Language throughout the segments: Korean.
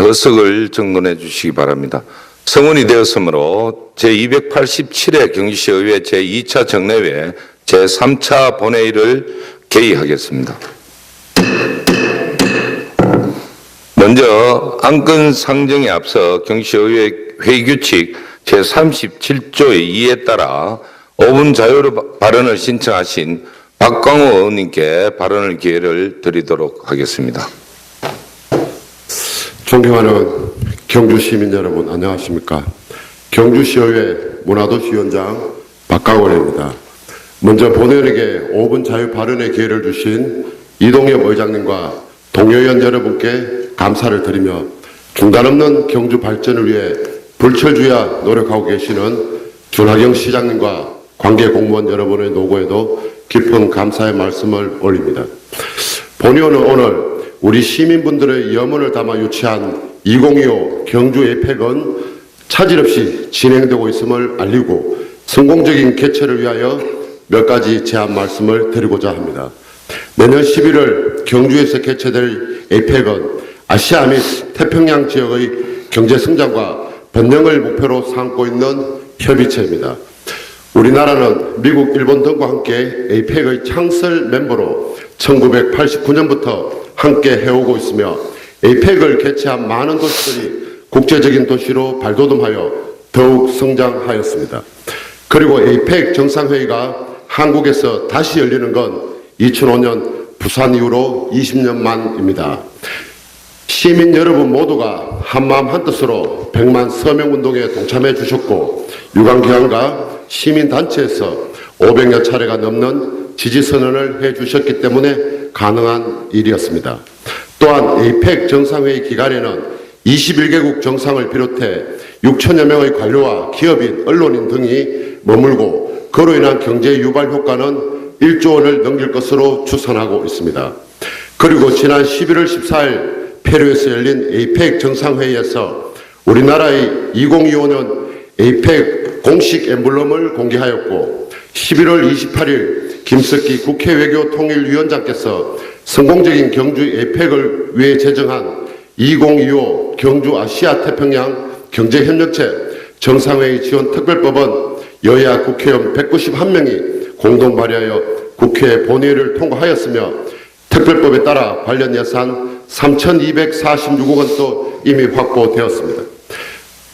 거석을 정돈해 주시기 바랍니다. 성원이 되었으므로 제287회 경주시의회 제2차 정례회 제3차 본회의를 개의하겠습니다. 먼저 안건 상정에 앞서 경주시의회 회의규칙 제37조의 2에 따라 5분 자유로 발언을 신청하신 박광호 의원님께 발언을 기회를 드리도록 하겠습니다. 존경하는 경주시민 여러분, 안녕하십니까? 경주시의회 문화도시위원장 박광호입니다. 먼저 본회의에게 5분 자유 발언의 기회를 주신 이동엽 의장님과 동료위원 여러분께 감사를 드리며 중단 없는 경주 발전을 위해 불철주야 노력하고 계시는 준하경 시장님과 관계 공무원 여러분의 노고에도 깊은 감사의 말씀을 올립니다. 본의원은 오늘 우리 시민분들의 염원을 담아 유치한 2025 경주 에이펙은 차질 없이 진행되고 있음을 알리고 성공적인 개최를 위하여 몇 가지 제안 말씀을 드리고자 합니다. 내년 11월 경주에서 개최될 에이펙은 아시아 및 태평양 지역의 경제 성장과 번영을 목표로 삼고 있는 협의체입니다. 우리나라는 미국, 일본 등과 함께 에이펙의 창설 멤버로 1989년부터 함께 해오고 있으며 에이펙을 개최한 많은 도시들이 국제적인 도시로 발돋움하여 더욱 성장하였습니다. 그리고 에이펙 정상회의가 한국에서 다시 열리는 건 2005년 부산 이후로 20년 만입니다. 시민 여러분 모두가 한마음 한뜻으로 100만 서명운동에 동참해 주셨고 유관기관과 시민단체에서 500여 차례가 넘는 지지선언을 해주셨기 때문에 가능한 일이었습니다. 또한 에이펙 정상회의 기간에는 21개국 정상을 비롯해 6천여 명의 관료와 기업인, 언론인 등이 머물고 그로 인한 경제 유발 효과는 1조 원을 넘길 것으로 추산하고 있습니다. 그리고 지난 11월 14일 페루에서 열린 에이펙 정상회의에서 우리나라의 2025년 에이펙 공식 엠블럼을 공개하였고 11월 28일 김석기 국회 외교통일위원장께서 성공적인 경주 에이펙을 위해 제정한 2025 경주 아시아 태평양 경제협력체 정상회의 지원 특별법은 여야 국회의원 191명이 공동 발의하여 국회 본회의를 통과하였으며 특별법에 따라 관련 예산 3,246억 원도 이미 확보되었습니다.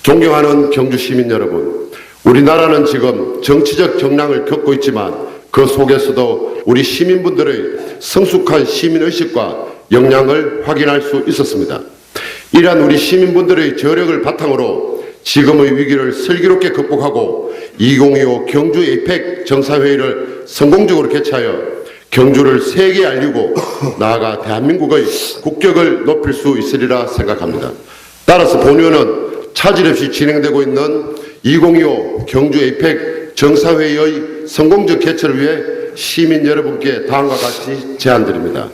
존경하는 경주 시민 여러분, 우리나라는 지금 정치적 정랑을 겪고 있지만 그 속에서도 우리 시민분들의 성숙한 시민의식과 역량을 확인할 수 있었습니다. 이러한 우리 시민분들의 저력을 바탕으로 지금의 위기를 슬기롭게 극복하고 2025 경주 에이펙 정상회의를 성공적으로 개최하여 경주를 세계에 알리고 나아가 대한민국의 국격을 높일 수 있으리라 생각합니다. 따라서 본의원은 차질 없이 진행되고 있는 2025 경주 에이펙 정상회의의 성공적 개최를 위해 시민 여러분께 다음과 같이 제안드립니다.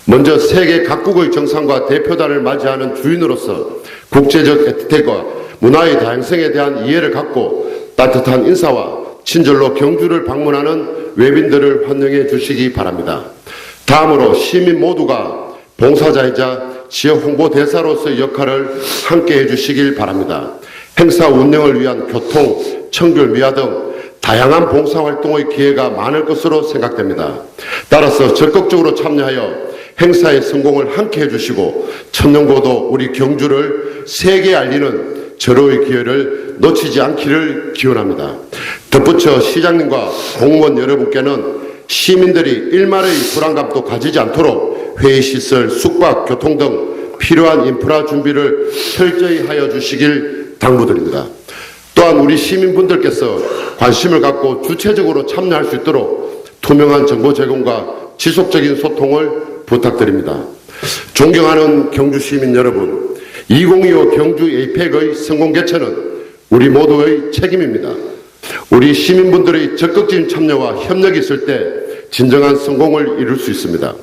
먼저 세계 각국의 정상과 대표단을 맞이하는 주인으로서 국제적 에티켓과 문화의 다양성에 대한 이해를 갖고 따뜻한 인사와 친절로 경주를 방문하는 외빈들을 환영해 주시기 바랍니다. 다음으로 시민 모두가 봉사자이자 지역 홍보대사로서의 역할을 함께 해주시길 바랍니다. 행사 운영을 위한 교통, 청결, 미화 등 다양한 봉사활동의 기회가 많을 것으로 생각됩니다. 따라서 적극적으로 참여하여 행사의 성공을 함께 해주시고 천년고도 우리 경주를 세계에 알리는 절호의 기회를 놓치지 않기를 기원합니다. 덧붙여 시장님과 공무원 여러분께는 시민들이 일말의 불안감도 가지지 않도록 회의시설, 숙박, 교통 등 필요한 인프라 준비를 철저히 하여 주시길 당부드립니다. 또한 우리 시민분들께서 관심을 갖고 주체적으로 참여할 수 있도록 투명한 정보 제공과 지속적인 소통을 부탁드립니다. 존경하는 경주 시민 여러분, 2025 경주 에이펙의 성공 개최는 우리 모두의 책임입니다. 우리 시민분들의 적극적인 참여와 협력이 있을 때 진정한 성공을 이룰 수 있습니다.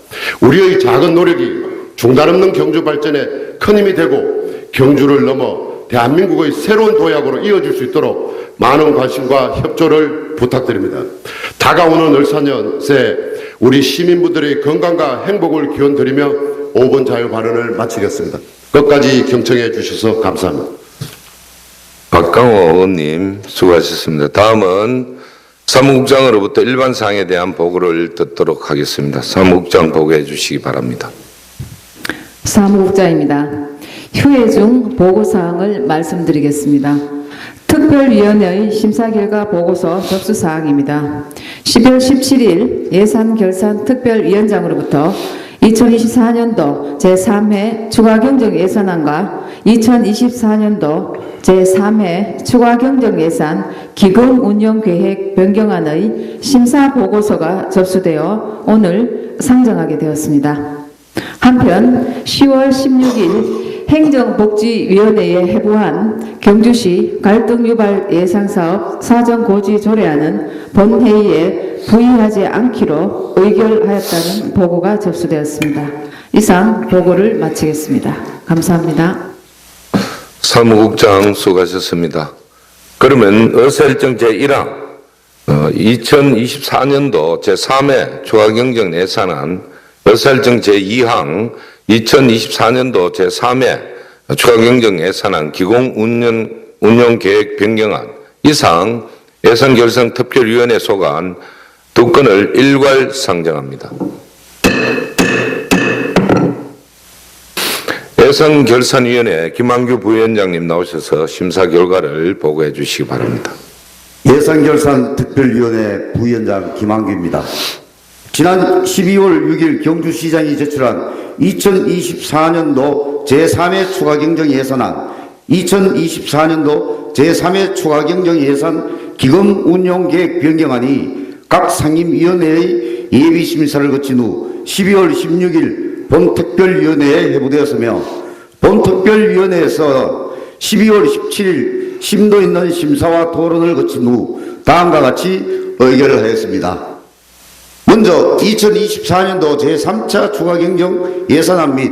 우리의 작은 노력이 중단 없는 경주 발전에 큰 힘이 되고 경주를 넘어 대한민국의 새로운 도약으로 이어질 수 있도록 많은 관심과 협조를 부탁드립니다. 다가오는 을사년새 우리 시민분들의 건강과 행복을 기원드리며 5분 자유 발언을 마치겠습니다. 끝까지 경청해 주셔서 감사합니다. 박강호 의원님 수고하셨습니다. 다음은 사무국장으로부터 일반 사항에 대한 보고를 듣도록 하겠습니다. 사무국장 보고해 주시기 바랍니다. 사무국장입니다. 휴회 중 보고사항을 말씀드리겠습니다. 특별위원회의 심사결과 보고서 접수사항입니다. 12월 17일 예산결산특별위원장으로부터 2024년도 제3회 추가경정예산안과 2024년도 제3회 추가경정예산 기금운영계획 변경안의 심사보고서가 접수되어 오늘 상정하게 되었습니다. 한편 10월 16일 행정복지위원회에 회부한 경주시 갈등유발 예상사업 사전고지 조례안은 본회의에 부의하지 않기로 의결하였다는 보고가 접수되었습니다. 이상 보고를 마치겠습니다. 감사합니다. 사무국장 수고하셨습니다. 그러면 의사일정 제1항 2024년도 제3회 추가경정 예산안, 의사일정 제2항 2024년도 제3회 추가경정 예산안 기공운영계획 변경안 이상 예산결산특별위원회 소관 두 건을 일괄 상정합니다. 예산결산위원회 김한규 부위원장님 나오셔서 심사 결과를 보고해 주시기 바랍니다. 예산결산특별위원회 부위원장 김한규입니다. 지난 12월 6일 경주시장이 제출한 2024년도 제3회 추가경정예산안, 2024년도 제3회 추가경정예산 기금운용계획 변경안이 각 상임위원회의 예비심사를 거친 후 12월 16일 본특별위원회에 회부되었으며 본특별위원회에서 12월 17일 심도 있는 심사와 토론을 거친 후 다음과 같이 의결을 하였습니다. 먼저 2024년도 제3차 추가경정 예산안 및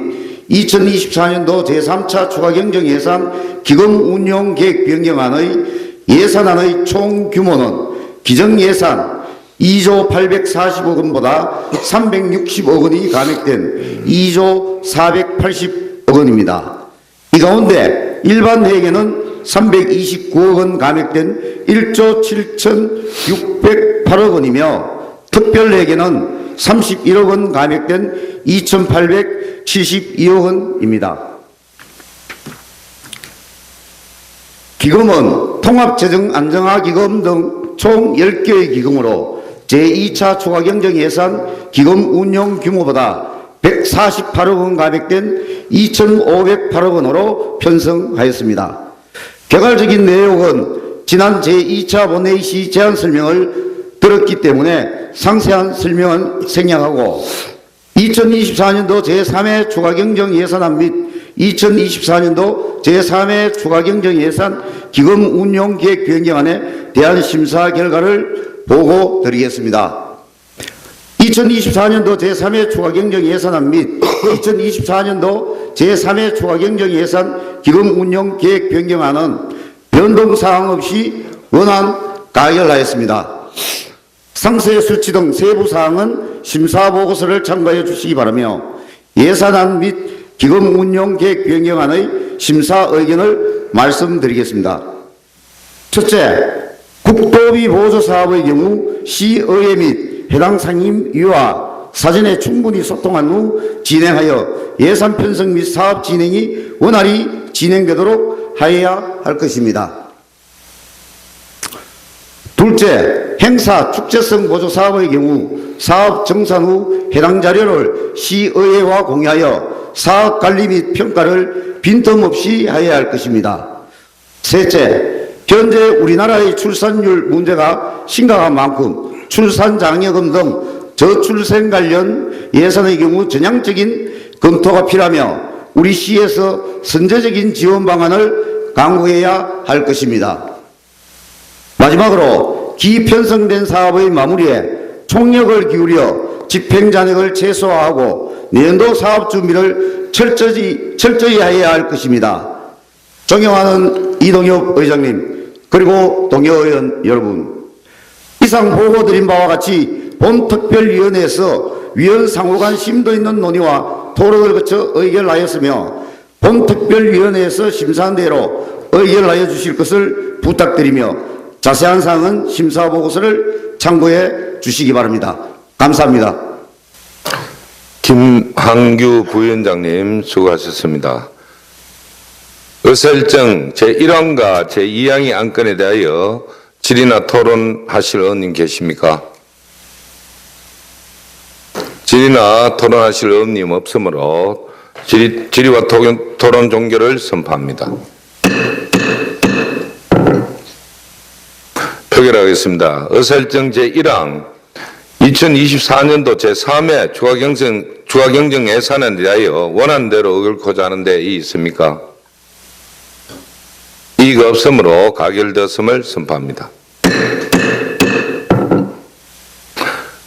2024년도 제3차 추가경정 예산 기금운용계획 변경안의 예산안의 총 규모는 기정예산 2조 840억 원보다 360억 원이 감액된 2조 480억 원입니다. 이 가운데 일반 회계는 329억 원 감액된 1조 7,608억 원이며 특별회계는 31억 원 감액된 2,872억 원입니다. 기금은 통합재정안정화기금 등 총 10개의 기금으로 제2차 추가경정예산 기금 운용 규모보다 148억 원 감액된 2,508억 원으로 편성하였습니다. 개괄적인 내용은 지난 제2차 본회의 시 제안 설명을 들었기 때문에 상세한 설명은 생략하고 2024년도 제3회 추가경정예산안 및 2024년도 제3회 추가경정예산 기금운용계획 변경안에 대한 심사 결과를 보고드리겠습니다. 2024년도 제3회 추가경정예산안 및 2024년도 제3회 추가경정예산 기금운용계획 변경안은 변동사항 없이 원안 가결하였습니다. 상세 수치 등 세부 사항은 심사 보고서를 참고해 주시기 바라며 예산안 및 기금 운용 계획 변경안의 심사 의견을 말씀드리겠습니다. 첫째, 국도비 보조 사업의 경우 시의회 및 해당 상임위와 사전에 충분히 소통한 후 진행하여 예산 편성 및 사업 진행이 원활히 진행되도록 하여야 할 것입니다. 둘째, 행사 축제성 보조 사업의 경우 사업 정산 후 해당 자료를 시의회와 공유하여 사업 관리 및 평가를 빈틈없이 하여야 할 것입니다. 셋째, 현재 우리나라의 출산율 문제가 심각한 만큼 출산장려금 등 저출생 관련 예산의 경우 전향적인 검토가 필요하며 우리 시에서 선제적인 지원 방안을 강구해야 할 것입니다. 마지막으로 기편성된 사업의 마무리에 총력을 기울여 집행잔액을 최소화하고 내년도 사업 준비를 철저히 해야 할 것입니다. 존경하는 이동엽 의장님 그리고 동료 의원 여러분, 이상 보고드린 바와 같이 본특별위원회에서 위원 상호 간 심도 있는 논의와 토론을 거쳐 의결하였으며 본특별위원회에서 심사한 대로 의결하여 주실 것을 부탁드리며 자세한 사항은 심사보고서를 참고해 주시기 바랍니다. 감사합니다. 김한규 부위원장님 수고하셨습니다. 의사일정 제1항과 제2항의 안건에 대하여 질의나 토론하실 의원님 계십니까? 질의나 토론하실 의원님 없으므로 질의와 토론 종결을 선포합니다. 표결하겠습니다. 의사일정 제1항 2024년도 제3회 추가경정 예산에 대하여 원안대로 의결코자 하는 데 이의 있습니까? 이의가 없으므로 가결되었음을 선포합니다.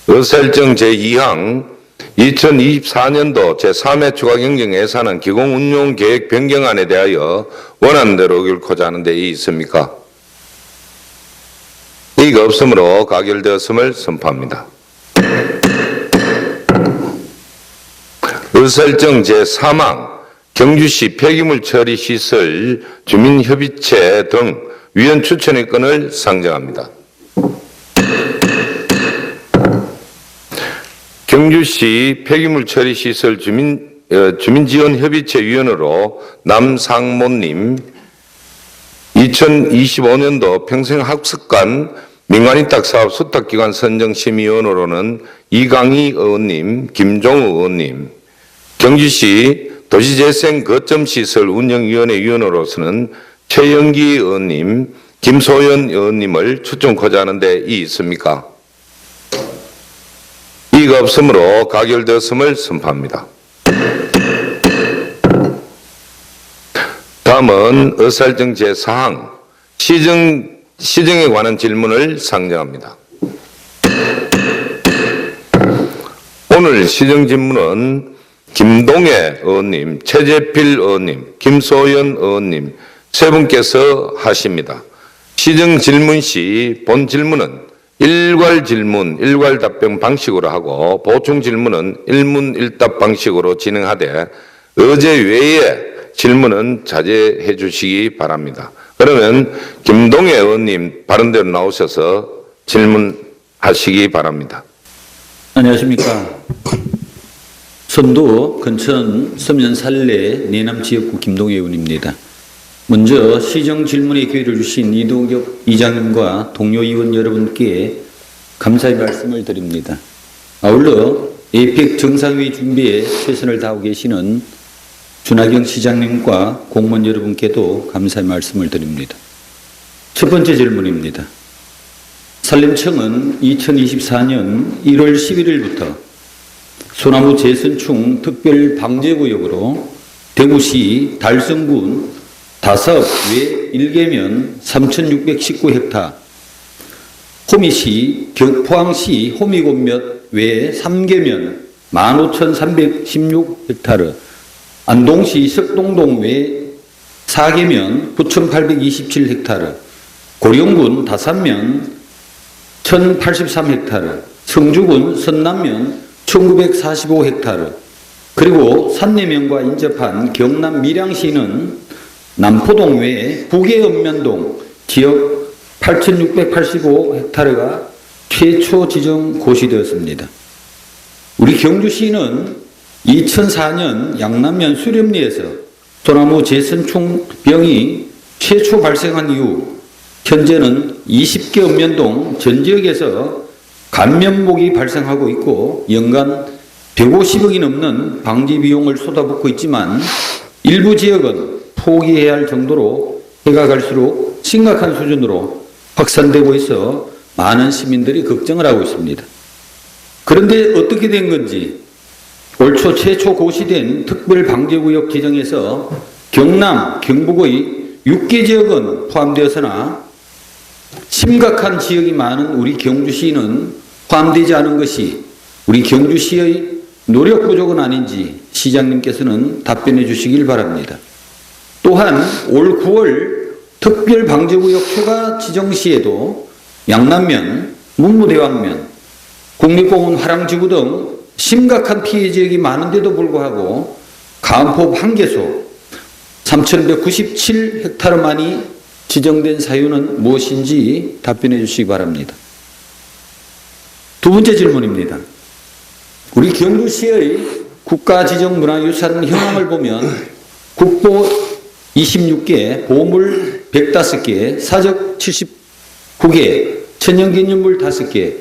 의사일정 제2항 2024년도 제3회 추가경정 예산안 기공운용계획 변경안에 대하여 원안대로 의결코자 하는 데 이의 있습니까? 이의가 없으므로 가결되었음을 선포합니다. 의사일정 제3항 경주시 폐기물 처리 시설 주민협의체 등 위원 추천의 건을 상정합니다. 경주시 폐기물 처리 시설 주민지원협의체 위원으로 남상모님, 2025년도 평생학습관 민간위탁사업 수탁기관 선정심의위원으로는 이강희 의원님, 김종우 의원님, 경주시 도시재생 거점시설 운영위원회 위원으로서는 최영기 의원님, 김소연 의원님을 추천코자 하는데 이의 있습니까? 이의가 없으므로 가결되었음을 선포합니다. 다음은 의사일정 제4항 시정에 관한 질문을 상정합니다. 오늘 시정 질문은 김동애 의원님, 최재필 의원님, 김소연 의원님 세 분께서 하십니다. 시정 질문 시 본 질문은 일괄 질문, 일괄 답변 방식으로 하고 보충 질문은 일문 일답 방식으로 진행하되 어제 외에 질문은 자제해 주시기 바랍니다. 그러면 김동애 의원님 바른대로 나오셔서 질문하시기 바랍니다. 안녕하십니까. 선도 근천 서면 살래 내남 지역구 김동애 의원입니다. 먼저 시정 질문의 기회를 주신 이동엽 이장님과 동료 의원 여러분께 감사의 말씀을 드립니다. 아울러 에이펙 정상회의 준비에 최선을 다하고 계시는 준하경 시장님과 공무원 여러분께도 감사의 말씀을 드립니다. 첫 번째 질문입니다. 산림청은 2024년 1월 11일부터 소나무 재선충 특별방제구역으로 대구시 달성군 다섭 외 1개면 3,619헥타, 호미시 포항시 호미곶몇 외 3개면 15,316헥타르, 안동시 석동동 외 4개면 9,827헥타르, 고령군 다산면 1,083헥타르, 성주군 선남면 1,945헥타르, 그리고 산내면과 인접한 경남 밀양시는 남포동 외 북해읍면동 지역 8,685헥타르가 최초 지정 고시되었습니다. 우리 경주시는 2004년 양남면 수렴리에서 소나무 재선충 병이 최초 발생한 이후 현재는 20개 읍면동 전 지역에서 감염목이 발생하고 있고 연간 150억이 넘는 방지 비용을 쏟아붓고 있지만 일부 지역은 포기해야 할 정도로 해가 갈수록 심각한 수준으로 확산되고 있어 많은 시민들이 걱정을 하고 있습니다. 그런데 어떻게 된 건지 올 초 최초 고시된 특별방제구역 지정에서 경남, 경북의 6개 지역은 포함되었으나 심각한 지역이 많은 우리 경주시는 포함되지 않은 것이 우리 경주시의 노력 부족은 아닌지 시장님께서는 답변해 주시길 바랍니다. 또한 올 9월 특별방제구역 초과 지정 시에도 양남면, 문무대왕면, 국립공원 화랑지구 등 심각한 피해 지역이 많은데도 불구하고 가은포 한개소, 3,197헥타르만이 지정된 사유는 무엇인지 답변해 주시기 바랍니다. 두 번째 질문입니다. 우리 경주시의 국가지정문화유산 현황을 보면 국보 26개, 보물 105개, 사적 79개, 천연기념물 5개,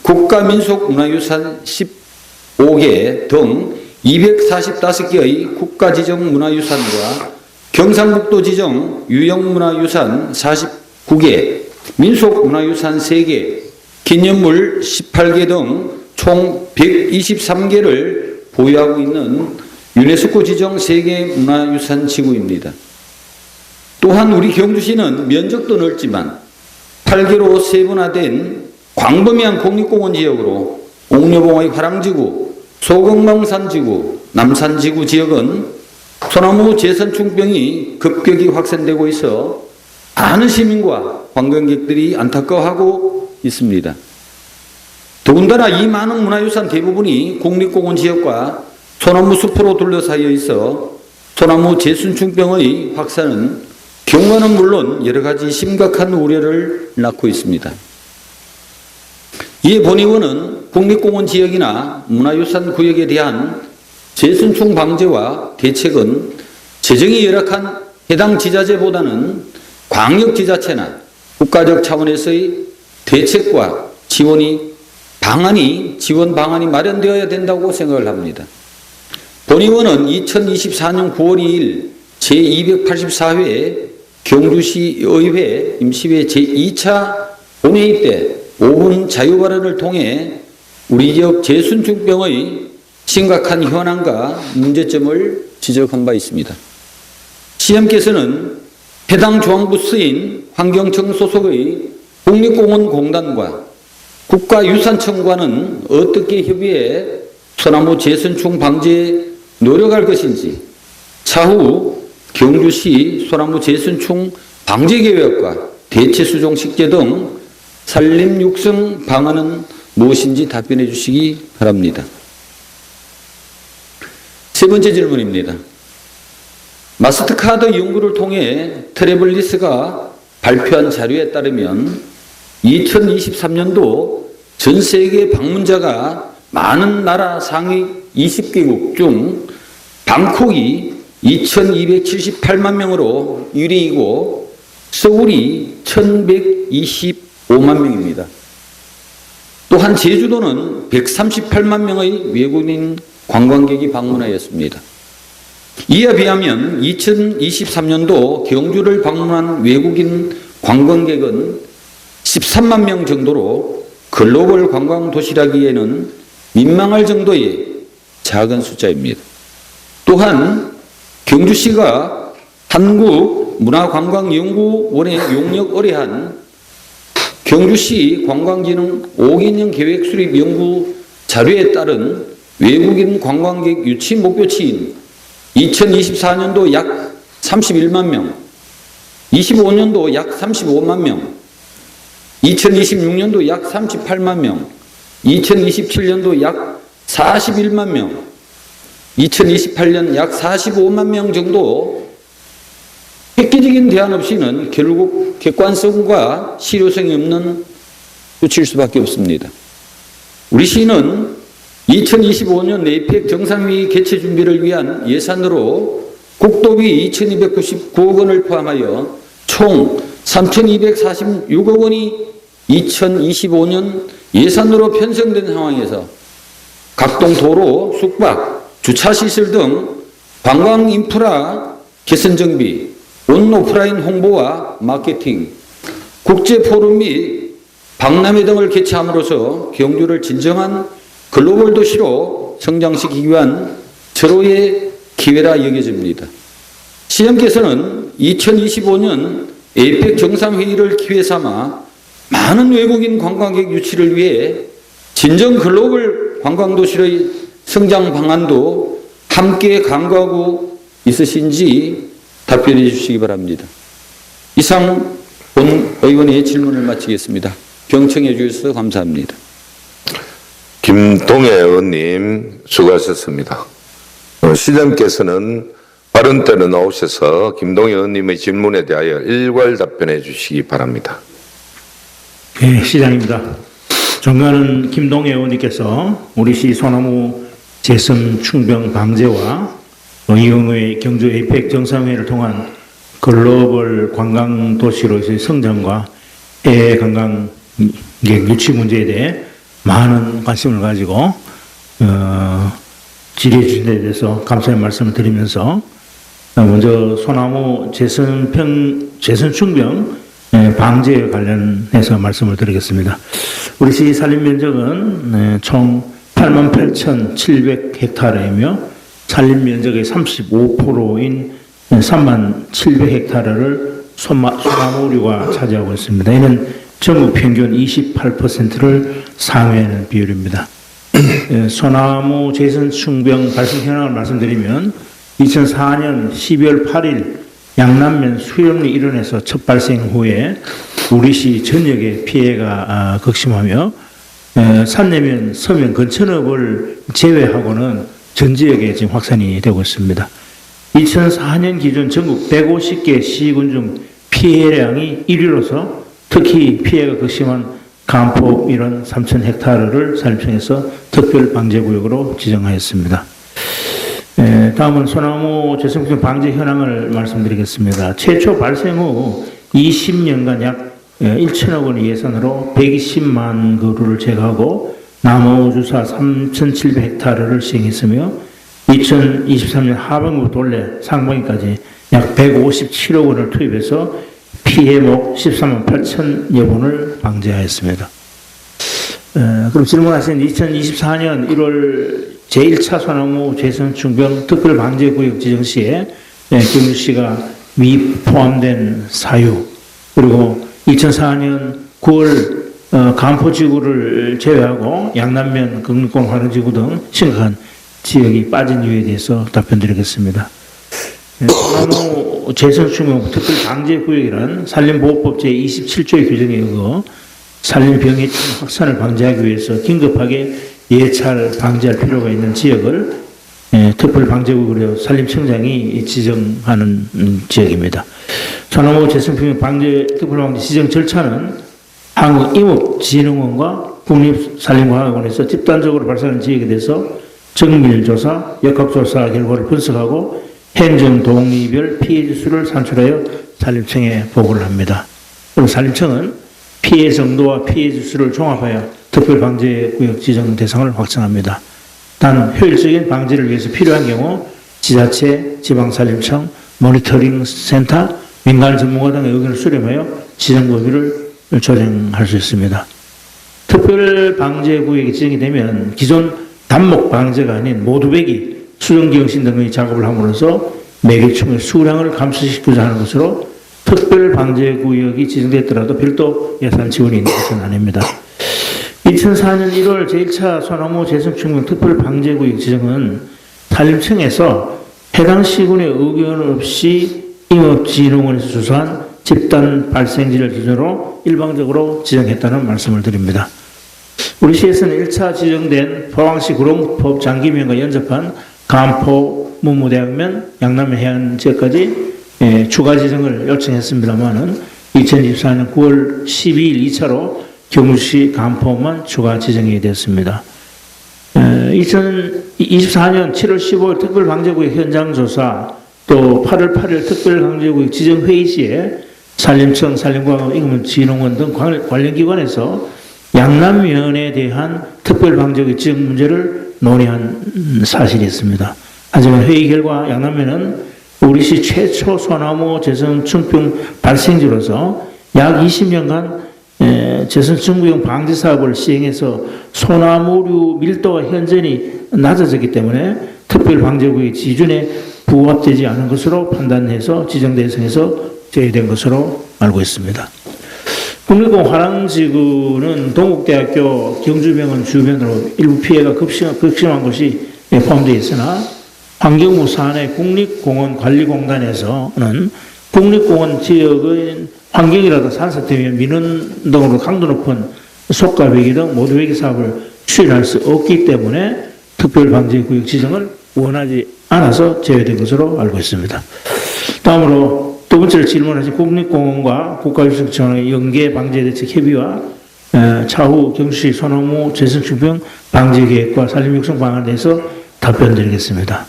국가민속문화유산 15개 등 245개의 국가지정문화유산과 경상북도 지정 유형문화유산 49개, 민속문화유산 3개, 기념물 18개 등 총 123개를 보유하고 있는 유네스코 지정 세계문화유산 지구입니다. 또한 우리 경주시는 면적도 넓지만 8개로 세분화된 광범위한 국립공원 지역으로 옥녀봉의 화랑지구, 소금망산지구, 남산지구 지역은 소나무 제선충병이 급격히 확산되고 있어 많은 시민과 관광객들이 안타까워하고 있습니다. 더군다나 이 많은 문화유산 대부분이 국립공원 지역과 소나무 숲으로 둘러싸여 있어 소나무 제순충병의 확산은 경과는 물론 여러 가지 심각한 우려를 낳고 있습니다. 이에 본의원은 국립공원 지역이나 문화유산 구역에 대한 제순충 방제와 대책은 재정이 열악한 해당 지자체보다는 광역지자체나 국가적 차원에서의 대책과 지원 방안이 마련되어야 된다고 생각을 합니다. 본의원은 2024년 9월 2일 제284회 경주시의회 임시회 제2차 본회의 때 5분 자유발언을 통해 우리 지역 제순충병의 심각한 현황과 문제점을 지적한 바 있습니다. 시장께서는 해당 조항부서인 환경청 소속의 국립공원공단과 국가유산청과는 어떻게 협의해 소나무 제선충 방지에 노력할 것인지, 차후 경주시 소나무 제선충 방지 계획과 대체 수종 식재 등 산림 육성 방안은 무엇인지 답변해 주시기 바랍니다. 세 번째 질문입니다. 마스터카드 연구를 통해 트래블리스가 발표한 자료에 따르면 2023년도 전 세계 방문자가 많은 나라 상위 20개국 중 방콕이 2278만 명으로 1위이고 서울이 1125만 명입니다. 또한 제주도는 138만 명의 외국인 관광객이 방문하였습니다. 이에 비하면 2023년도 경주를 방문한 외국인 관광객은 13만 명 정도로 글로벌 관광 도시라기에는 민망할 정도의 작은 숫자입니다. 또한 경주시가 한국문화관광연구원의 용역 의뢰한 경주시 관광진흥 5개년 계획 수립 연구 자료에 따른 외국인 관광객 유치 목표치인 2024년도 약 31만 명, 25년도 약 35만 명, 2026년도 약 38만 명, 2027년도 약 41만 명, 2028년 약 45만 명 정도 획기적인 대안 없이는 결국 객관성과 실효성이 없는 수치일 수밖에 없습니다. 우리 시는 2025년 에이펙 정상회의 개최 준비를 위한 예산으로 국도비 2299억 원을 포함하여 총 3246억 원이 2025년 예산으로 편성된 상황에서 각동 도로, 숙박, 주차시설 등 관광 인프라 개선 정비, 온오프라인 홍보와 마케팅, 국제포럼 및 박람회 등을 개최함으로써 경주를 진정한 글로벌 도시로 성장시키기 위한 절호의 기회라 여겨집니다. 시장께서는 2025년 에이펙 정상회의를 기회 삼아 많은 외국인 관광객 유치를 위해 진정 글로벌 관광도시의 성장 방안도 함께 강구하고 있으신지 답변해 주시기 바랍니다. 이상 본 의원의 질문을 마치겠습니다. 경청해 주셔서 감사합니다. 김동애 의원님 수고하셨습니다. 시장께서는 발언대로 나오셔서 김동연 의원님의 질문에 대하여 일괄 답변해 주시기 바랍니다. 네, 시장입니다. 존경하는 김동애 의원님께서 우리 시 소나무 재선 충병 방제와 의용의 경주 에이펙 정상회의를 통한 글로벌 관광 도시로서의 성장과 해외 관광객 유치 문제에 대해 많은 관심을 가지고 질의해 주신 데 대해서 감사의 말씀을 드리면서 먼저 소나무 재선 충병 방제에 관련해서 말씀을 드리겠습니다. 우리 시 산림 면적은 총 88,700헥타르이며 산림 면적의 35%인 37,000헥타르를 소나무류가 차지하고 있습니다. 이는 전국 평균 28%를 상회하는 비율입니다. 소나무 재선 충병 발생 현황을 말씀드리면 2004년 12월 8일 양남면 수염리 일원에서 첫 발생 후에 우리시 전역에 피해가 극심하며 산내면, 서면, 근천읍을 제외하고는 전 지역에 지금 확산이 되고 있습니다. 2004년 기준 전국 150개 시군 중 피해량이 1위로서 특히 피해가 극심한 간포 일원 3,000헥타르를 산림청에서 특별 방제구역으로 지정하였습니다. 다음은 소나무 재생충 방제 현황을 말씀드리겠습니다. 최초 발생 후 20년간 약 1천억 원의 예산으로 120만 그루를 제거하고 나무 주사 3,700헥타르를 시행했으며 2023년 하반기부터 올해 상반기까지 약 157억 원을 투입해서 피해목 13만 8천여 원을 방제하였습니다. 그럼 질문하신 2024년 1월 제1차 소나무 재선 충병 특별 방제구역 지정 시에 경주시가 미 포함된 사유, 그리고 2004년 9월 간포지구를 제외하고 양남면, 금lik공, 화령지구 등 심각한 지역이 빠진 이유에 대해서 답변드리겠습니다. 소나무 재선 충병 특별 방제구역이란 산림보호법 제27조의 규정에 의거 산림병의 확산을 방지하기 위해서 긴급하게 예찰 방지할 필요가 있는 지역을 특별 방제구역으로 산림청장이 지정하는 지역입니다. 소나무 재생충병 방제 특별 방제 지정 절차는 한국임업진흥원과 국립산림과학원에서 집단적으로 발생하는 지역에 대해서 정밀조사, 역학조사 결과를 분석하고 행정 동리별 피해 지수를 산출하여 산림청에 보고를 합니다. 그리고 산림청은 피해 정도와 피해 지수를 종합하여 특별방제구역 지정 대상을 확정합니다. 단 효율적인 방지를 위해서 필요한 경우 지자체, 지방산림청, 모니터링 센터, 민간 전문가 등의 의견을 수렴하여 지정 범위를 조정할 수 있습니다. 특별방제구역이 지정이 되면 기존 단목방제가 아닌 모두배기, 수정기용신 등의 작업을 함으로써 매개충의 수량을 감소시키고자 하는 것으로 특별방제구역이 지정됐더라도 별도 예산 지원이 있는 것은 아닙니다. 2004년 1월 제1차 소나무 재생충병 특별방제구역 지정은 산림청에서 해당 시군의 의견 없이 임업진흥원에서 조사한 집단 발생지를 기준으로 일방적으로 지정했다는 말씀을 드립니다. 우리 시에서는 1차 지정된 포항시 구룡법 장기면과 연접한 간포, 문무대학면, 양남면 해안 지역까지 추가 지정을 요청했습니다만은 2024년 9월 12일 2차로 경주시 간포만 추가 지정이 됐습니다. 2024년 7월 15일 특별방제구역 현장조사 또 8월 8일 특별방제구역 지정회의 시에 산림청, 산림과학원, 임업진흥원 등 관련기관에서 양남면에 대한 특별방제구역 지정 문제를 논의한 사실이 있습니다. 하지만 회의 결과 양남면은 우리시 최초 소나무 재선 충병 발생지로서 약 20년간 재선 충병 방지 사업을 시행해서 소나무류 밀도가 현저히 낮아졌기 때문에 특별방제구역 기준에 부합되지 않은 것으로 판단해서 지정 대상에서 제외된 것으로 알고 있습니다. 국립공 화랑지구는 동국대학교 경주병원 주변으로 일부 피해가 극심한 곳이 포함되어 있으나 환경부 산해 국립공원관리공단에서는 국립공원 지역의 환경이라도 산사태면 민원 등으로 강도 높은 속가배기 등 모두배기 사업을 추진할 수 없기 때문에 특별방제구역 지정을 원하지 않아서 제외된 것으로 알고 있습니다. 다음으로 두 번째로 질문하신 국립공원과 국가유적청의 연계 방제 대책 협의와 차후 경주시 소나무 재생충병 방제 계획과 산림 육성 방안에 대해서 답변드리겠습니다.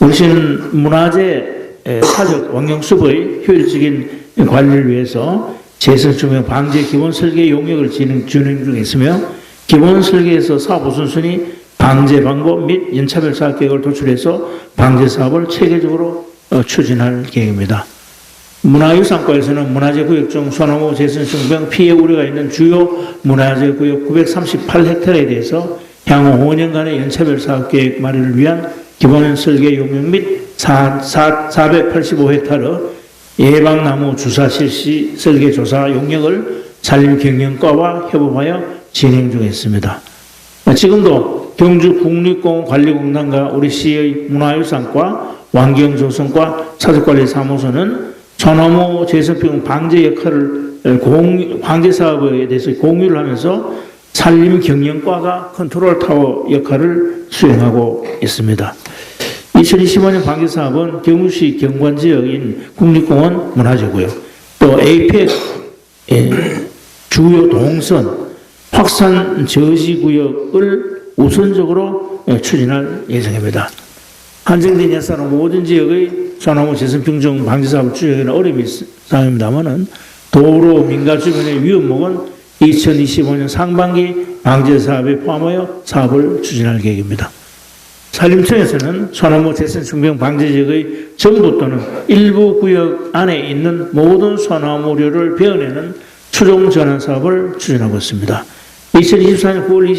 우리 시는 문화재 사적 환경수보의 효율적인 관리를 위해서 재생충병 방제 기본 설계 용역을 진행 중에 있으며 기본 설계에서 사업 우선순위, 방제 방법 및 연차별 사업 계획을 도출해서 방제 사업을 체계적으로 추진할 계획입니다. 문화유산과에서는 문화재구역 중 소나무 재생충병 피해 우려가 있는 주요 문화재구역 938헥타르에 대해서 향후 5년간의 연차별 사업계획 마련을 위한 기본 설계 용역 및 485헥타르 예방나무 주사 실시 설계 조사 용역을 산림경영과와 협업하여 진행 중에 있습니다. 지금도 경주 국립공원관리공단과 우리 시의 문화유산과 환경조성과 사적관리사무소는 소나무 재생충 방제 역할을 방제 사업에 대해서 공유를 하면서 산림경영과가 컨트롤타워 역할을 수행하고 있습니다. 2025년 방제 사업은 경주시 경관지역인 국립공원 문화재구역, 또 에이펙 주요 동선 확산 저지구역을 우선적으로 추진할 예정입니다. 한정된 예산은 모든 지역의 소나무 재생충 방제 사업을 추진하기는 어려움이 있습니다만은 도로 민가 주변의 위험목은 2025년 상반기 방제 사업에 포함하여 사업을 추진할 계획입니다. 산림청에서는 소나무 재생충병 방제 지역의 전부 또는 일부 구역 안에 있는 모든 소나무류를 베어내는 추종 전환 사업을 추진하고 있습니다. 2024년 9월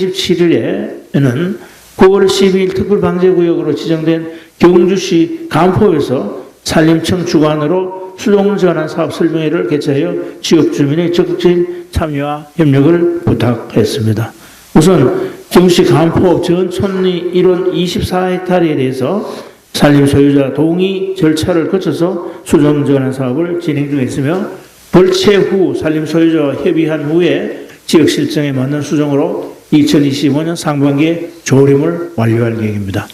27일에는 9월 12일 특별방제구역으로 지정된 경주시 간포에서 산림청 주관으로 수종전환 사업 설명회를 개최하여 지역 주민의 적극적인 참여와 협력을 부탁했습니다. 우선 경주시 간포 전 촌리 1원 24헥타르에 대해서 산림 소유자 동의 절차를 거쳐서 수종전환 사업을 진행 중에 있으며 벌채 후 산림 소유자와 협의한 후에 지역 실정에 맞는 수종으로 2025년 상반기에 조림을 완료할 계획입니다.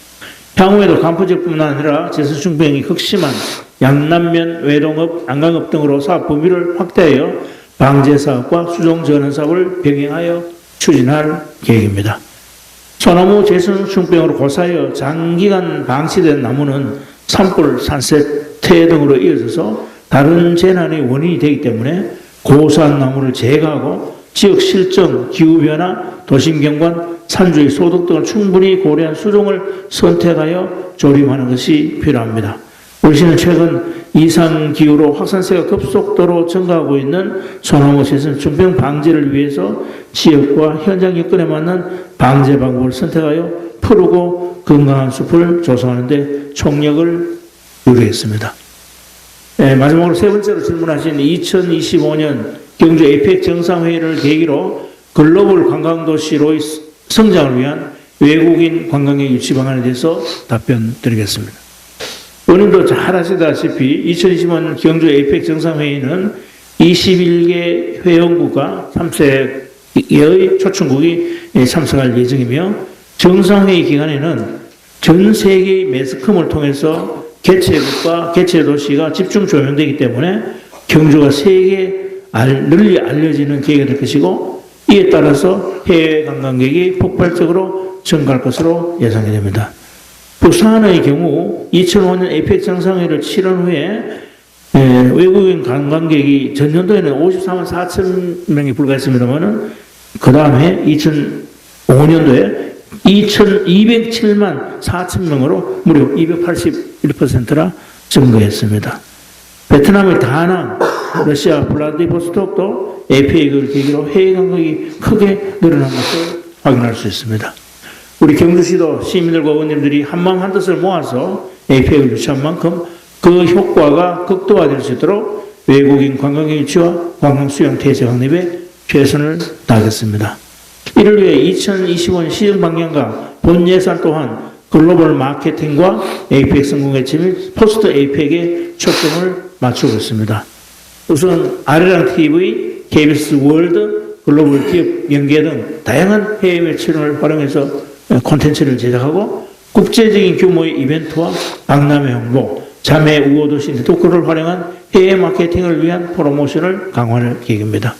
향후에도 간포지역뿐만 아니라 재생충병이 극심한 양남면, 외동업, 안강업 등으로 사업 범위를 확대하여 방제 사업과 수종 전환 사업을 병행하여 추진할 계획입니다. 소나무 재생충병으로 고사하여 장기간 방치된 나무는 산불, 산색, 태 등으로 이어져서 다른 재난의 원인이 되기 때문에 고소한 나무를 제거하고 지역 실정, 기후변화, 도심경관, 산주의 소득 등을 충분히 고려한 수종을 선택하여 조림하는 것이 필요합니다. 우리 시는 최근 이상기후로 확산세가 급속도로 증가하고 있는 소나무 재생충병 방제를 위해서 지역과 현장 여건에 맞는 방제 방법을 선택하여 푸르고 건강한 숲을 조성하는 데 총력을 기울이겠습니다. 마지막으로 세 번째로 질문하신 2025년 경주 에이펙 정상회의를 계기로 글로벌 관광도시로의 성장을 위한 외국인 관광객 유치 방안에 대해서 답변드리겠습니다. 의원님도 잘 아시다시피 2025년 경주 에이펙 정상회의는 21개 회원국과 3세의 초청국이 참석할 예정이며 정상회의 기간에는 전 세계의 매스컴을 통해서 개최국과 개최도시가 집중 조명되기 때문에 경주가 세계에 널리 알려지는 계기가 될 것이고 이에 따라서 해외 관광객이 폭발적으로 증가할 것으로 예상이 됩니다. 부산의 경우 2005년 에이펙 정상회의를 치른 후에 외국인 관광객이 전년도에는 54만 4천 명이 불과했습니다만은 그 다음에 2005년도에 207만 4천 명으로 무려 281%나 증가했습니다. 베트남의 다낭, 러시아 블라디보스톡도 에이펙을 계기로 해외 관광이 크게 늘어난 것을 확인할 수 있습니다. 우리 경주시도 시민들과 의원님들이 한마음 한뜻을 모아서 에이펙을 유치한 만큼 그 효과가 극도화될 수 있도록 외국인 관광객 유치와 관광 수용 태세 확립에 최선을 다하겠습니다. 이를 위해 2025년 시정 방향과 본 예산 또한 글로벌 마케팅과 에이펙 성공 개최 및 포스트 에이펙에 초점을 맞추고 있습니다. 우선 아리랑 TV, KBS 월드, 글로벌 기업 연계 등 다양한 해외 매체를 활용해서 콘텐츠를 제작하고 국제적인 규모의 이벤트와 박람회 홍보, 자매 우호도시 네트워크를 활용한 해외 마케팅을 위한 프로모션을 강화할 계획입니다.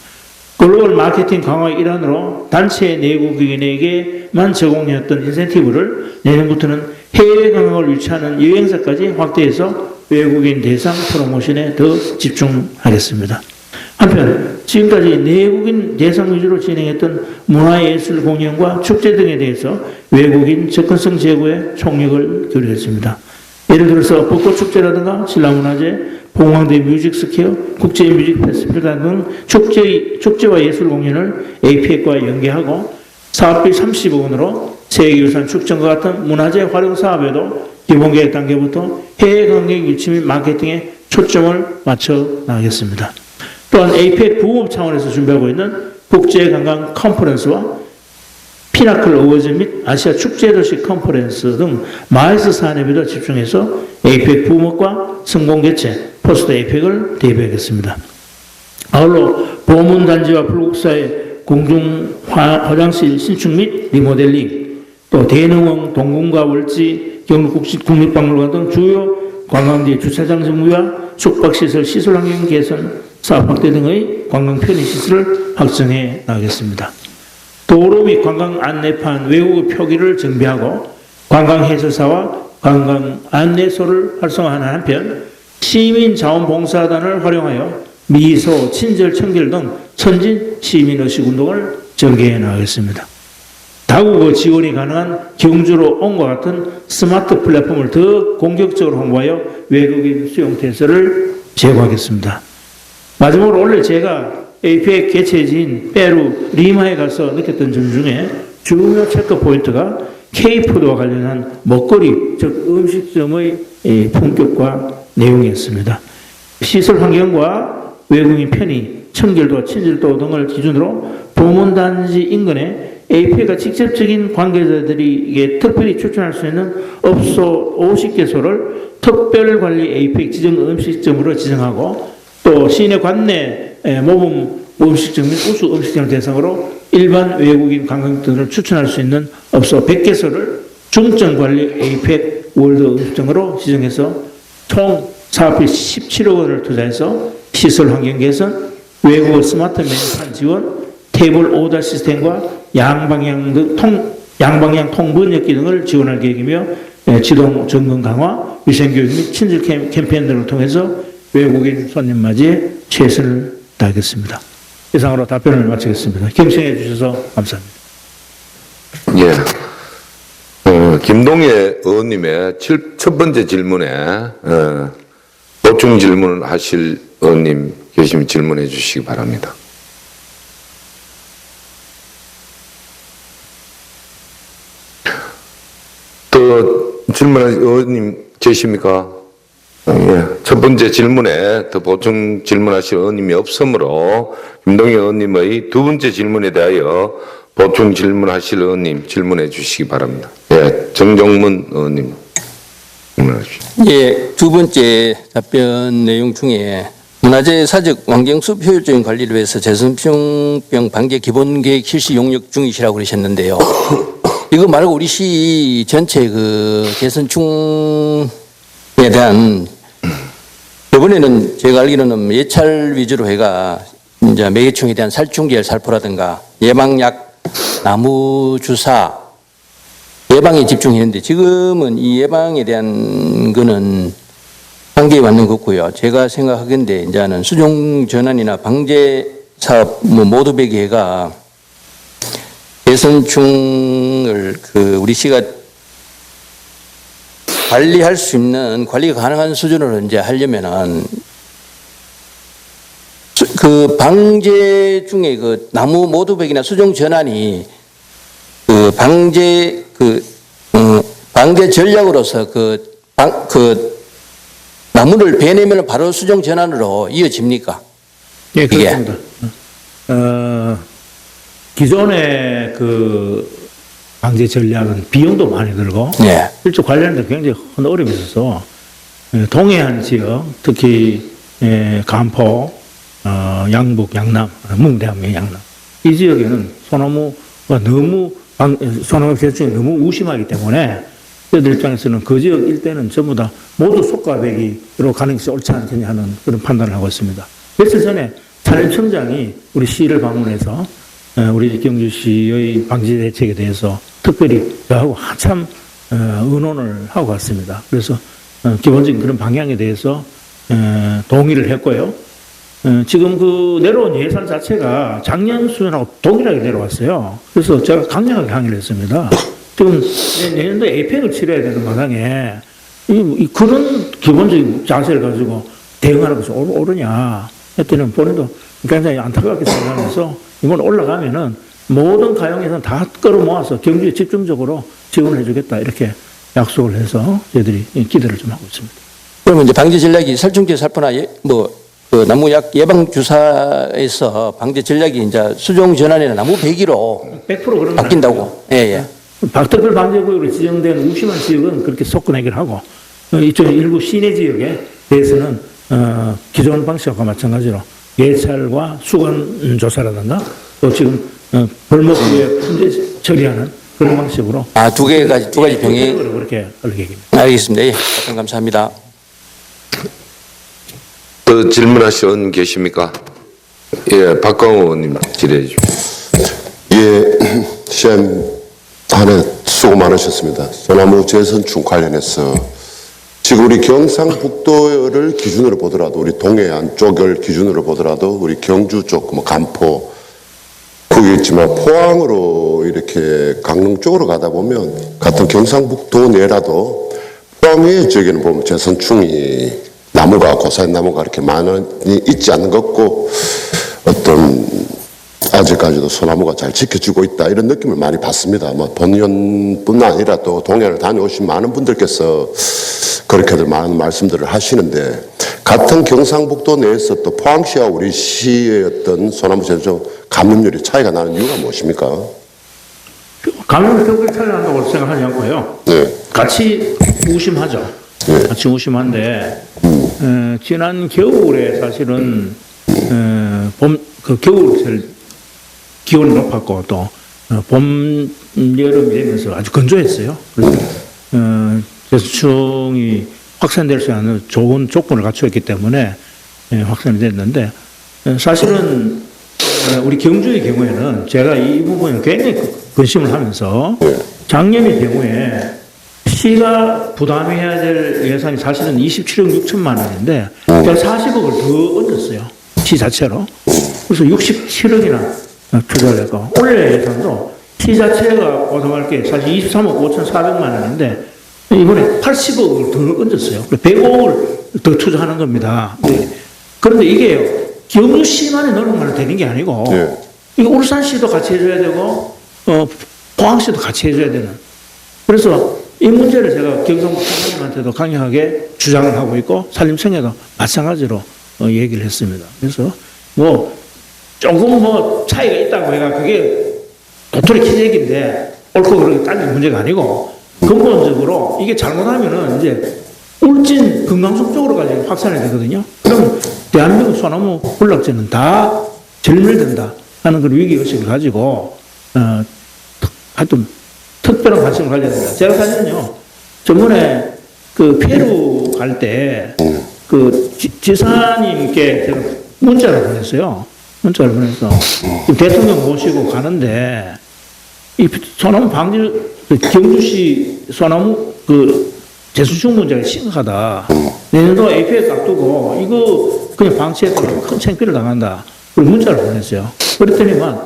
글로벌 마케팅 강화의 일환으로 단체 내국인에게만 제공했던 인센티브를 내년부터는 해외 관광을 유치하는 여행사까지 확대해서 외국인 대상 프로모션에 더 집중하겠습니다. 한편 지금까지 내국인 대상 위주로 진행했던 문화예술 공연과 축제 등에 대해서 외국인 접근성 제고에 총력을 기울이겠습니다. 예를 들어서 벚꽃축제라든가 신라문화제, 봉황대 뮤직스퀘어, 국제뮤직 페스티벌 등 축제와 예술 공연을 APEC과 연계하고 사업비 30억 원으로 세계유산 축전과 같은 문화재 활용 사업에도 기본계획 단계부터 해외 관광 유치 및 마케팅에 초점을 맞춰 나가겠습니다. 또한 APEC 부업 차원에서 준비하고 있는 국제관광 컨퍼런스와 피나클 어워즈 및 아시아 축제도시 컨퍼런스 등 마이스 산업에도 집중해서 APEC 부업과 성공 개최, 포스트 APEC을 대비하겠습니다. 아울러 보문단지와 불국사의 공중 화장실 신축 및 리모델링, 또 대농원, 동궁과 월지, 경북 국립박물관 등 주요 관광지 주차장 정비와 숙박시설 시설 환경 개선, 사업 확대 등의 관광 편의시설을 확정해 나가겠습니다. 도로 및 관광 안내판 외국어 표기를 정비하고 관광 해설사와 관광 안내소를 활성화하는 한편 시민자원봉사단을 활용하여 미소, 친절, 청결 등 선진 시민의식 운동을 전개해 나가겠습니다. 다국어 지원이 가능한 경주로 온과 같은 스마트 플랫폼을 더 공격적으로 홍보하여 외국인 수용 태세를 제고하겠습니다. 마지막으로 원래 제가 APEC 개최지인 페루 리마에 가서 느꼈던 점 중에 중요 체크 포인트가 K푸드와 관련한 먹거리, 즉 음식점의 품격과 내용이었습니다. 시설 환경과 외국인 편의, 청결도, 친절도 등을 기준으로 보문단지 인근에 APEC가 직접적인 관계자들에게 특별히 추천할 수 있는 업소 50개소를 특별관리 APEC 지정 음식점으로 지정하고 또 시내 관내 모범 음식점 및 우수 음식점을 대상으로 일반 외국인 관광객들을 추천할 수 있는 업소 100개소를 중점관리 APEC 월드 음식점으로 지정해서 총 사업비 17억 원을 투자해서 시설 환경 개선, 외국어 스마트 메뉴판 지원, 테이블 오더 시스템과 양방향 통번역기 등을 지원할 계획이며 지동 점검 강화, 위생교육 및 친절 캠페인 등을 통해서 외국인 손님 맞이에 최선을 다하겠습니다. 이상으로 답변을 마치겠습니다. 경청해 주셔서 감사합니다. 예. 김동애 의원님의 첫 번째 질문에 보충 질문을 하실 의원님 계시면 질문해 주시기 바랍니다. 또 질문하실 의원님 계십니까? 예. 첫 번째 질문에 더 보충 질문하실 의원님이 없으므로 김동애 의원님의 두 번째 질문에 대하여 보충 질문하실 의원님 질문해 주시기 바랍니다. 예, 정정문 의원님 질문하십시오. 예, 두 번째 답변 내용 중에 문화재 사적 환경숲 효율적인 관리를 위해서 재선병 방제 기본계획 실시 용역 중이시라고 그러셨는데요. 이거 말고 우리 시 전체 그 개선충에 대한 이번에는 제가 알기로는 예찰 위주로 해가 이제 매개충에 대한 살충제를 살포라든가 예방약, 나무 주사 예방에 집중했는데 지금은 이 예방에 대한 거는 한계에 맞는 것 같고요. 제가 생각하건대 이제는 수종 전환이나 방제 사업 모두 배기해가 개선충을 우리 시가 관리할 수 있는 관리가 가능한 수준으로 이제 하려면은 그 방제 중에 그 나무 모두백이나 수종 전환이 그 방제 전략으로서 나무를 베내면 바로 수종 전환으로 이어집니까? 예, 그렇습니다. 기존의 그 방제 전략은 비용도 많이 들고 네. 실제 관련된 굉장히 큰 어려움이 있어서 동해안 지역 특히 간포, 양북, 양남, 문대함의 양남 이 지역에는 소나무가 너무 소나무 개수증이 너무 우심하기 때문에 저희들 입장에서는 그 지역 일대는 전부 다 모두 속가배기로 가는 것이 옳지 않겠냐 하는 그런 판단을 하고 있습니다. 며칠 전에 산림청장이 우리 시를 방문해서 우리 경주시의 방지 대책에 대해서 특별히 저하고 한참 의논을 하고 갔습니다. 그래서 기본적인 그런 방향에 대해서 동의를 했고요. 지금 그 내려온 예산 자체가 작년 수준하고 동일하게 내려왔어요. 그래서 제가 강력하게 항의를 했습니다. 지금 내년도에 에이펙을 치러야 되는 마당에 그런 기본적인 자세를 가지고 대응하는 것이 옳으냐 했더니 본인도 굉장히 안타깝게 생각하면서 이번 올라가면은 모든 가용에서는 다 끌어모아서 경주에 집중적으로 지원을 해주겠다 이렇게 약속을 해서 저희들이 기대를 좀 하고 있습니다. 그러면 이제 방제 전략이 살충제 살포나 그 나무약 예방 주사에서 방제 전략이 이제 수종 전환이나 나무 배기로 100% 그런 건 바뀐다고. 예, 예. 박특별 방제구역으로 지정된 우심한 지역은 그렇게 속근 해결하고 이쪽 일부 시내 지역에 대해서는 기존 방식과 마찬가지로 예찰과 수건 조사라든가 또 지금 벌목구에 품재 처리하는 그런 방식으로 두 가지 병행. 그렇게 얘기입니다. 알겠습니다. 예. 답변 감사합니다. 또 질문하실 의원 계십니까? 예, 박광호 의원님 질의해 주십시오. 예, 시험 한 해 수고 많으셨습니다. 소나무 재선충 관련해서 지금 우리 경상북도를 기준으로 보더라도 우리 동해안 쪽을 기준으로 보더라도 우리 경주 쪽, 뭐 간포 거기 있지만 포항으로 이렇게 강릉 쪽으로 가다 보면 같은 경상북도 내라도 포항 외 지역에는 보면 재선충이 나무가 고사리 나무가 이렇게 많이 있지 않는 것 같고 어떤 아직까지도 소나무가 잘 지켜주고 있다 이런 느낌을 많이 받습니다. 뭐 본의원뿐만 아니라 또 동해를 다녀오신 많은 분들께서 그렇게들 많은 말씀들을 하시는데 같은 경상북도 내에서 또 포항시와 우리 시의 어떤 소나무 재정 감염률이 차이가 나는 이유가 무엇입니까? 감염 경우에 차이 난다고 생각하지 않고요. 네. 같이 무심하죠. 네. 같이 무심한데 지난 겨울에 사실은 겨울 기온이 높았고 또 봄, 여름이 되면서 아주 건조했어요. 그래서 재수충이 확산될 수 있는 좋은 조건을 갖추었기 때문에 확산이 됐는데 사실은 우리 경주의 경우에는 제가 이 부분에 굉장히 근심을 하면서 작년의 경우에 시가 부담해야 될 예산이 사실은 27억 6천만 원인데 140억을 더 얹었어요. 시 자체로. 그래서 67억이나 투자를 했고 올해 예산도 시 자체가 보상할 게 사실 23억 5,400만 원인데 이번에 80억을 더 얹었어요. 105억을 더 투자하는 겁니다. 그런데 이게 경주시만의 노력만 되는 게 아니고 이거 울산시도 같이 해줘야 되고 포항시도 같이 해줘야 되는. 그래서 이 문제를 제가 경상북도 사장님한테도 강력하게 주장을 하고 있고 산림청에도 마찬가지로 얘기를 했습니다. 그래서 조금 차이가 있다고 해가 그게 도토리 킨 얘기인데 옳고 그르게 따질 문제가 아니고 근본적으로 이게 잘못하면은 이제 울진 금강석 쪽으로까지 확산이 되거든요. 그럼 대한민국 소나무 군락지는 다 절멸된다 하는 그런 위기의식을 가지고 하여튼 특별한 관심을 가져야 된다. 제가 사실은요 저번에 그 페루 갈 때 그 지사님께 제가 문자를 보냈어요. 문자를 보내서 대통령 모시고 가는데 이 소나무 방지 경주시 소나무 재수충 문제가 심각하다. 내년도 AP에 앞두고 이거 그냥 방치했다가 큰 창피를 당한다. 그리고 문자를 보냈어요. 그랬더니만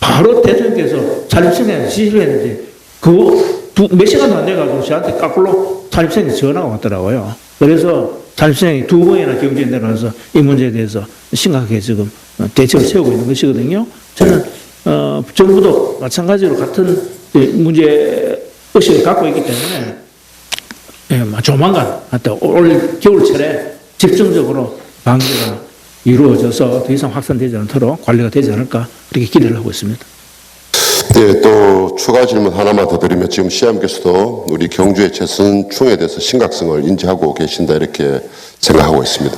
바로 대통령께서 산림청에 지시를 했는데 몇 시간도 안 돼가지고 저한테 까꿀로 산림청에 전화가 왔더라고요. 그래서 산림청이 2번이나 경주에 내려와서 이 문제에 대해서 심각하게 지금 대책을 세우고 있는 것이거든요. 저는 정부도 마찬가지로 같은 문제 의식을 갖고 있기 때문에 조만간 하여튼 올 겨울철에 집중적으로 방지가 이루어져서 더 이상 확산되지 않도록 관리가 되지 않을까 그렇게 기대를 하고 있습니다. 네, 또 추가 질문 하나만 더 드리면 지금 시장님께서도 우리 경주의 재선충에 대해서 심각성을 인지하고 계신다 이렇게 생각하고 있습니다.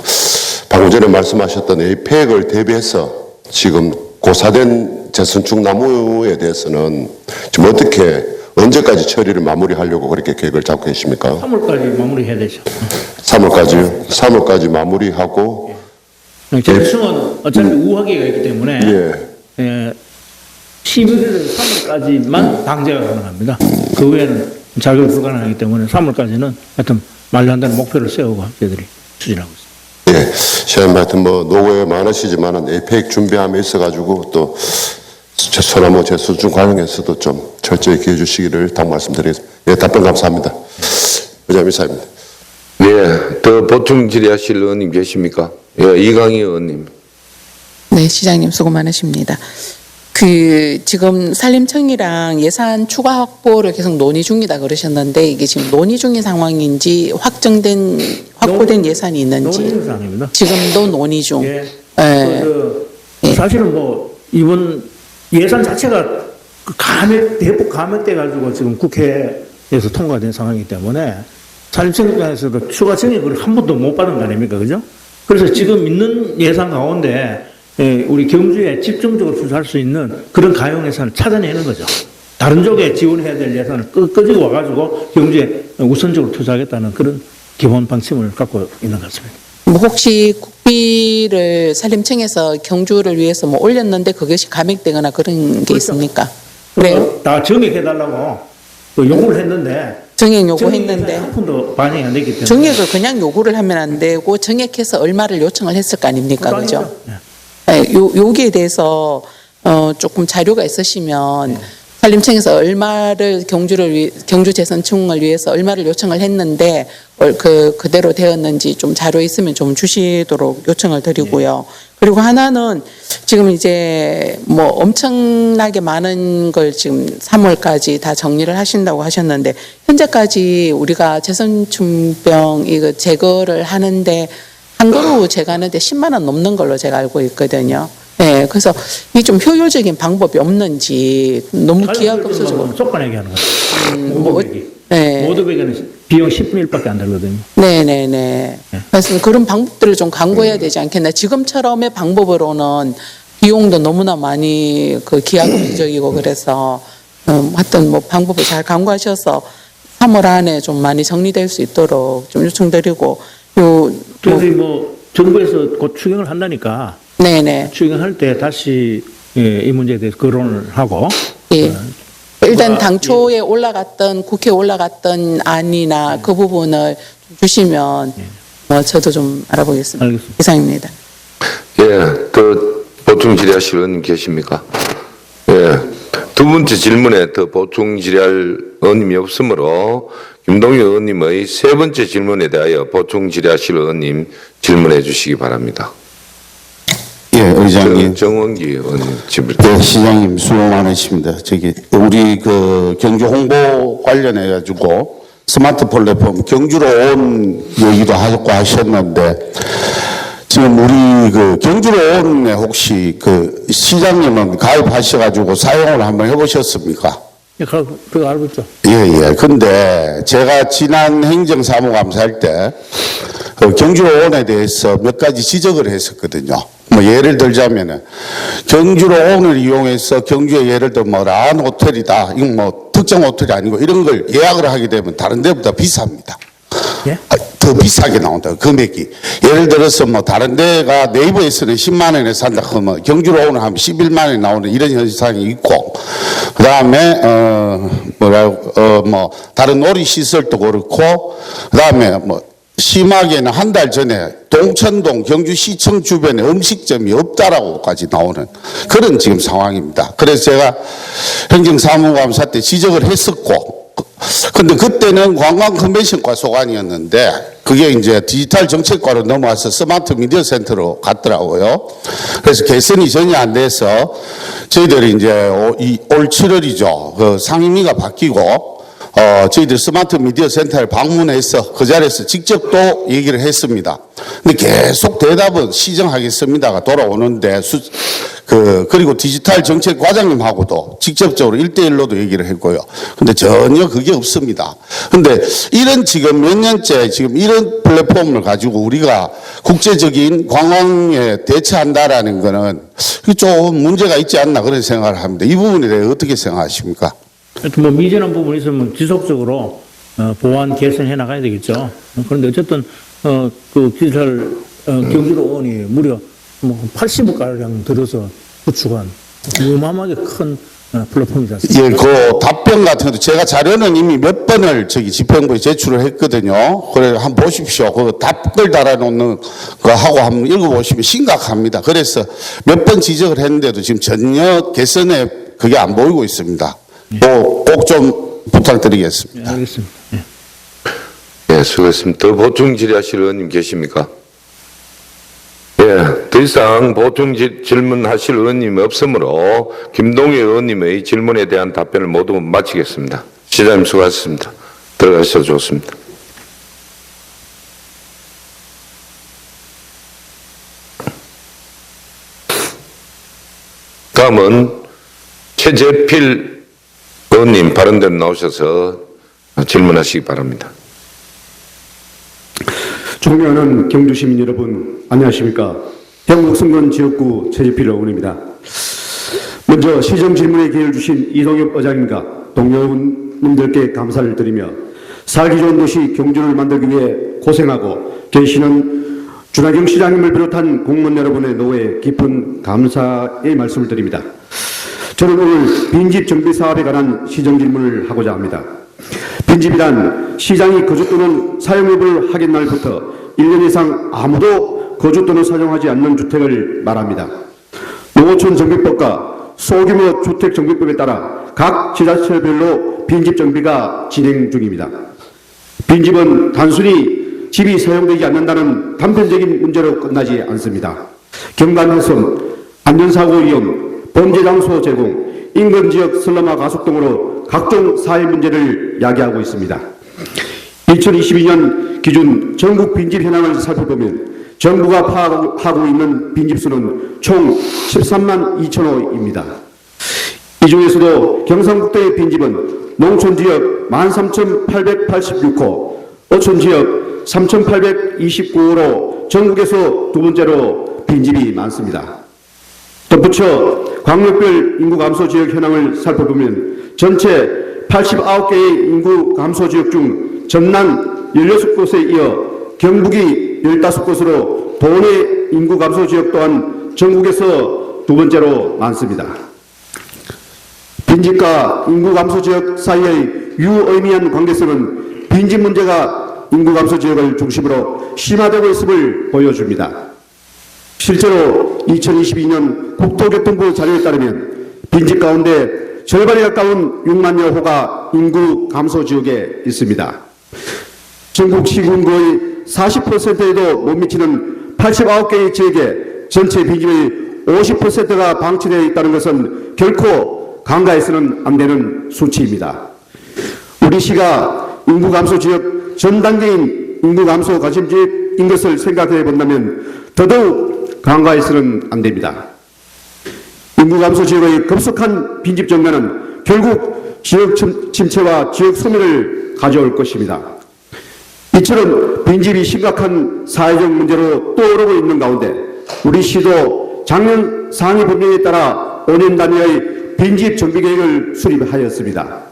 방금 전에 말씀하셨던 에이펙을 대비해서 지금 고사된 재선충 나무에 대해서는 지금 어떻게 언제까지 처리를 마무리하려고 그렇게 계획을 잡고 계십니까? 3월까지 마무리해야 되죠. 3월까지요? 3월까지 마무리하고 재수승은 어차피 우하기가 있기 때문에 예. 11일에서 3월까지만 방제가 가능합니다. 그 외에는 자격 불가능하기 때문에 3월까지는 하여튼 만료한다는 목표를 세우고 저희들이 추진하고 있습니다. 예. 시장님 하여튼 뭐 노고에 많으시지만은 에이펙 준비함에 있어가지고 또 소나무 재수준 관련해서도 좀 철저히 기해 주시기를 당 말씀드리겠습니다. 예, 답변 감사합니다. 의장님 이사입니다. 네, 더 보충 질의하실 의원님 계십니까? 예, 이강희 의원님. 네, 시장님 수고 많으십니다. 지금 산림청이랑 예산 추가 확보를 계속 논의 중이다 그러셨는데 이게 지금 논의 중인 상황인지 확보된 예산이 있는지 논의 사항입니다. 지금도 논의 중. 예. 예. 사실은 뭐 이번 예산 자체가 대폭 감액돼 가지고 지금 국회에서 통과된 상황이기 때문에 산림청에서도 추가 증액을 한 번도 못 받은 거 아닙니까, 그죠? 그래서 지금 있는 예산 가운데 우리 경주에 집중적으로 투자할 수 있는 그런 가용 예산을 찾아내는 거죠. 다른 쪽에 지원해야 될 예산을 끄지고 와가지고 경주에 우선적으로 투자하겠다는 그런 기본 방침을 갖고 있는 것 같습니다. 뭐 혹시 국비를 산림청에서 경주를 위해서 뭐 올렸는데 그것이 감액되거나 그런 게 있습니까? 그래요? 다 정액해달라고 요구를 했는데 정액 요구했는데 한 푼도 반영이 안 됐기 때문에 정액을 그냥 요구를 하면 안 되고 정액해서 얼마를 요청을 했을 거 아닙니까, 그죠? 네, 여기에 대해서 조금 자료가 있으시면 산림청에서 얼마를 경주 재선충을 위해서 얼마를 요청을 했는데 그대로 되었는지 좀 자료 있으면 좀 주시도록 요청을 드리고요. 그리고 하나는 지금 이제 뭐 엄청나게 많은 걸 지금 3월까지 다 정리를 하신다고 하셨는데 현재까지 우리가 재선충병 이거 제거를 하는데 한 그루 제거하는데 10만 원 넘는 걸로 제가 알고 있거든요. 네, 그래서 이게 좀 효율적인 방법이 없는지 너무 기하가 없어지고. 속간하게 하는 거예요. 모두백이. 네. 모두백에는 비용 10분의 1밖에 안 들거든요. 네네네. 그래서 그런 방법들을 좀 강구해야 되지 않겠나. 지금처럼의 방법으로는 비용도 너무나 많이 기하급수적이고 그래서 하여튼 뭐 방법을 잘 강구하셔서 3월 안에 좀 많이 정리될 수 있도록 좀 요청드리고 그래서 뭐 정부에서 곧 추경을 한다니까 네네. 추경할 때 다시 이 문제에 대해서 거론을 하고 예. 일단 당초에 올라갔던 국회에 올라갔던 안이나 그 부분을 좀 주시면 뭐 저도 좀 알아보겠습니다. 알겠습니다. 이상입니다. 예, 더 보충 질의하실 의원님 계십니까? 예, 두 번째 질문에 더 보충 질의할 의원님이 없으므로 김동희 의원님의 세 번째 질문에 대하여 보충 질의하실 의원님 질문해 주시기 바랍니다. 예, 의장님. 정원기 의원님 질문. 네, 시장님 수고 많으십니다. 우리 경주 홍보 관련해 가지고 스마트 플랫폼 경주로 온 얘기도 하고 하셨는데 지금 우리 경주로 온에 혹시 시장님은 가입하셔가지고 사용을 한번 해보셨습니까? 예, 그거 알고 있죠. 예. 근데 제가 지난 행정사무감사할 때 경주로 온에 대해서 몇 가지 지적을 했었거든요. 뭐 예를 들자면은 경주로 온을 이용해서 경주에 예를 들어 뭐 라한 호텔이다. 이건 뭐 특정 호텔이 아니고 이런 걸 예약을 하게 되면 다른 데보다 비쌉니다. 예? 더 비싸게 나온다. 금액이. 예를 들어서 뭐 다른 데가 네이버에서는 10만 원에 산다 하면 경주로 오늘 하면 11만 원에 나오는 이런 현상이 있고 그다음에 뭐 다른 놀이 시설도 그렇고 그다음에 뭐 심하게는 한 달 전에 동천동 경주시청 주변에 음식점이 없다라고까지 나오는 그런 지금 상황입니다. 그래서 제가 행정사무감사 때 지적을 했었고 근데 그때는 관광 컨벤션과 소관이었는데 그게 이제 디지털 정책과로 넘어와서 스마트 미디어 센터로 갔더라고요. 그래서 개선이 전혀 안 돼서 저희들이 이제 올 7월이죠. 상임위가 바뀌고 저희들 스마트 미디어 센터를 방문해서 그 자리에서 직접 또 얘기를 했습니다. 근데 계속 대답은 시정하겠습니다가 돌아오는데 그리고 디지털 정책 과장님하고도 직접적으로 1대1로도 얘기를 했고요. 근데 전혀 그게 없습니다. 근데 이런 지금 몇 년째 지금 이런 플랫폼을 가지고 우리가 국제적인 관광에 대처한다라는 거는 좀 문제가 있지 않나 그런 생각을 합니다. 이 부분에 대해 어떻게 생각하십니까? 하여튼 뭐 미진한 부분이 있으면 지속적으로 보완 개선해 나가야 되겠죠. 그런데 어쨌든 그 기술 경기도 의원이 무려 뭐 80억 가량 들어서 구축한 어마어마하게 큰 플랫폼이지 않습니까? 예, 그 답변 같은 것도 제가 자료는 이미 몇 번을 집행부에 제출을 했거든요. 그래, 한번 보십시오. 그 답글 달아놓는 거 하고 한번 읽어보시면 심각합니다. 그래서 몇 번 지적을 했는데도 지금 전혀 개선에 그게 안 보이고 있습니다. 꼭 좀 부탁드리겠습니다. 예, 알겠습니다. 예. 예, 수고했습니다. 더 보충 질의하실 의원님 계십니까? 예, 더 이상 보충 질문하실 의원님이 없으므로 김동애 의원님의 질문에 대한 답변을 모두 마치겠습니다. 시장님 수고하셨습니다. 들어가셔도 좋습니다. 다음은 최재필 의원님 발언대로 나오셔서 질문하시기 바랍니다. 존경하는 경주시민 여러분, 안녕하십니까? 경북성건 지역구 최재필 의원입니다. 먼저 시정 질문에 기회를 주신 이동엽 의장님과 동료님들께 감사를 드리며 살기 좋은 도시 경주를 만들기 위해 고생하고 계시는 준하경 시장님을 비롯한 공무원 여러분의 노고에 깊은 감사의 말씀을 드립니다. 저는 오늘 빈집 정비 사업에 관한 시정 질문을 하고자 합니다. 빈집이란 시장이 거주 또는 사용 여부를 확인 날부터 1년 이상 아무도 거주 또는 사용하지 않는 주택을 말합니다. 농어촌 정비법과 소규모 주택 정비법에 따라 각 지자체별로 빈집 정비가 진행 중입니다. 빈집은 단순히 집이 사용되지 않는다는 단편적인 문제로 끝나지 않습니다. 경관 훼손, 안전사고 위험, 범죄 장소 제공, 인근 지역 슬럼화 가속 등으로 각종 사회 문제를 야기하고 있습니다. 2022년 기준 전국 빈집 현황을 살펴보면 정부가 파악하고 있는 빈집 수는 총 13만 2천 호입니다. 이 중에서도 경상북도의 빈집은 농촌 지역 13,886호, 어촌 지역 3,829호로 전국에서 두 번째로 빈집이 많습니다. 덧붙여 광역별 인구 감소 지역 현황을 살펴보면 전체 89개의 인구 감소 지역 중 전남 16곳에 이어 경북이 15곳으로 도내 인구 감소 지역 또한 전국에서 두 번째로 많습니다. 빈집과 인구 감소 지역 사이의 유의미한 관계성은 빈집 문제가 인구 감소 지역을 중심으로 심화되고 있음을 보여줍니다. 실제로 2022년 국토교통부 자료에 따르면 빈집 가운데 절반에 가까운 6만여 호가 인구 감소 지역에 있습니다. 전국 시군구의 40%에도 못 미치는 89개의 지역에 전체 빈집의 50%가 방치되어 있다는 것은 결코 간과해서는 안 되는 수치입니다. 우리 시가 인구 감소 지역 전 단계인 인구 감소 가심지역인 것을 생각해 본다면 더더욱 간과해서는 안 됩니다. 인구 감소 지역의 급속한 빈집 증가는 결국 지역 침체와 지역 소멸을 가져올 것입니다. 이처럼 빈집이 심각한 사회적 문제로 떠오르고 있는 가운데 우리 시도 작년 상위 법령에 따라 5년 단위의 빈집 정비 계획을 수립하였습니다.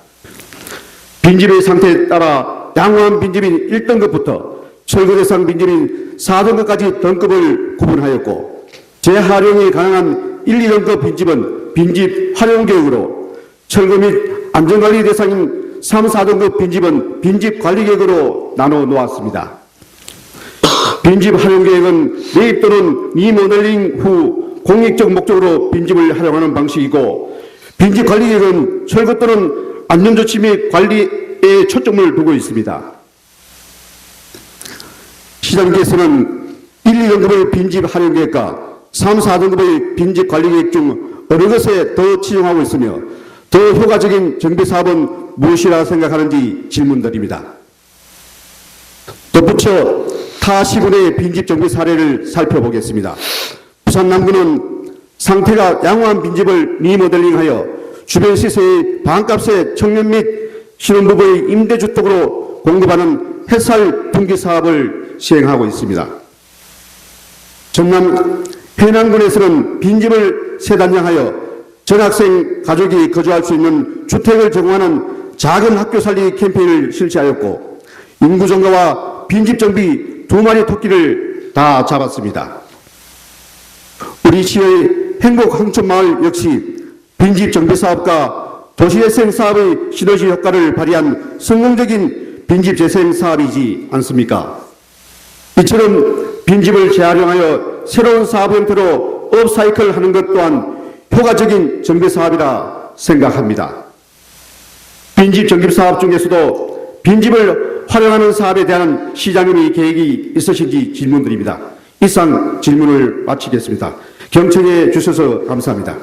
빈집의 상태에 따라 양호한 빈집인 1등급부터 철거 대상 빈집인 4등급까지 등급을 구분하였고 재활용이 가능한 1, 2등급 빈집은 빈집 활용 계획으로 철거 및 안전관리 대상인 3, 4등급 빈집은 빈집 관리 계획으로 나눠 놓았습니다. 빈집 활용 계획은 매입 또는 리모델링 후 공익적 목적으로 빈집을 활용하는 방식이고 빈집 관리 계획은 철거 또는 안전조치 및 관리에 초점을 두고 있습니다. 시장께서는 1, 2등급의 빈집 활용 계획과 3, 4등급의 빈집 관리 계획 중 어느 것에 더 치중하고 있으며 더 효과적인 정비 사업은 무엇이라 생각하는지 질문드립니다. 덧붙여 타 시군의 빈집 정비 사례를 살펴보겠습니다. 부산 남구는 상태가 양호한 빈집을 리모델링하여 주변 시세의 반값에 청년 및 신혼부부의 임대주택으로 공급하는 햇살 분기 사업을 시행하고 있습니다. 전남 해남군에서는 빈집을 세단장하여 전학생 가족이 거주할 수 있는 주택을 제공하는 작은 학교 살리기 캠페인을 실시하였고 인구 증가와 빈집 정비 2마리 토끼를 다 잡았습니다. 우리 시의 행복 항천마을 역시 빈집 정비 사업과 도시재생 사업의 시너지 효과를 발휘한 성공적인 빈집 재생 사업이지 않습니까? 이처럼 빈집을 재활용하여 새로운 사업 형태로 업사이클 하는 것 또한 효과적인 정비 사업이라 생각합니다. 빈집 정비 사업 중에서도 빈집을 활용하는 사업에 대한 시장님의 계획이 있으신지 질문드립니다. 이상 질문을 마치겠습니다. 경청해 주셔서 감사합니다.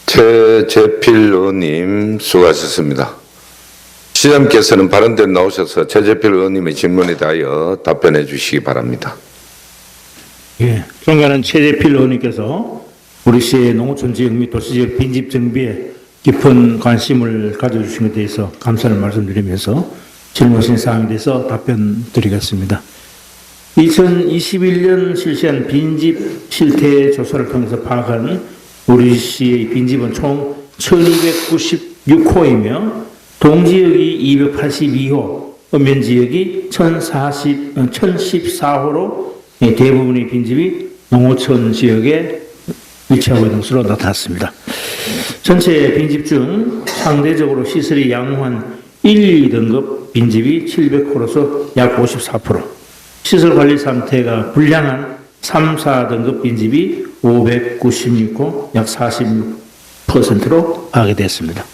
최재필 의원님 수고하셨습니다. 시장님께서는 발언대로 나오셔서 최재필 의원님의 질문에 대하여 답변해 주시기 바랍니다. 예, 존경하는 최재필 의원님께서 우리 시의 농어촌 지역 및 도시지역 빈집 정비에 깊은 관심을 가져주신 것에 대해서 감사를 말씀드리면서 질문하신 사항에 대해서 답변 드리겠습니다. 2021년 실시한 빈집 실태 조사를 통해서 파악한 우리 시의 빈집은 총 1296호이며 동지역이 282호, 읍면지역이 1014호로 대부분의 빈집이 농어촌 지역에 위치하고 있는 것으로 나타났습니다. 전체 빈집 중 상대적으로 시설이 양호한 1, 2등급 빈집이 700호로서 약 54%, 시설 관리 상태가 불량한 3, 4등급 빈집이 596호, 약 46%로 파악됐습니다.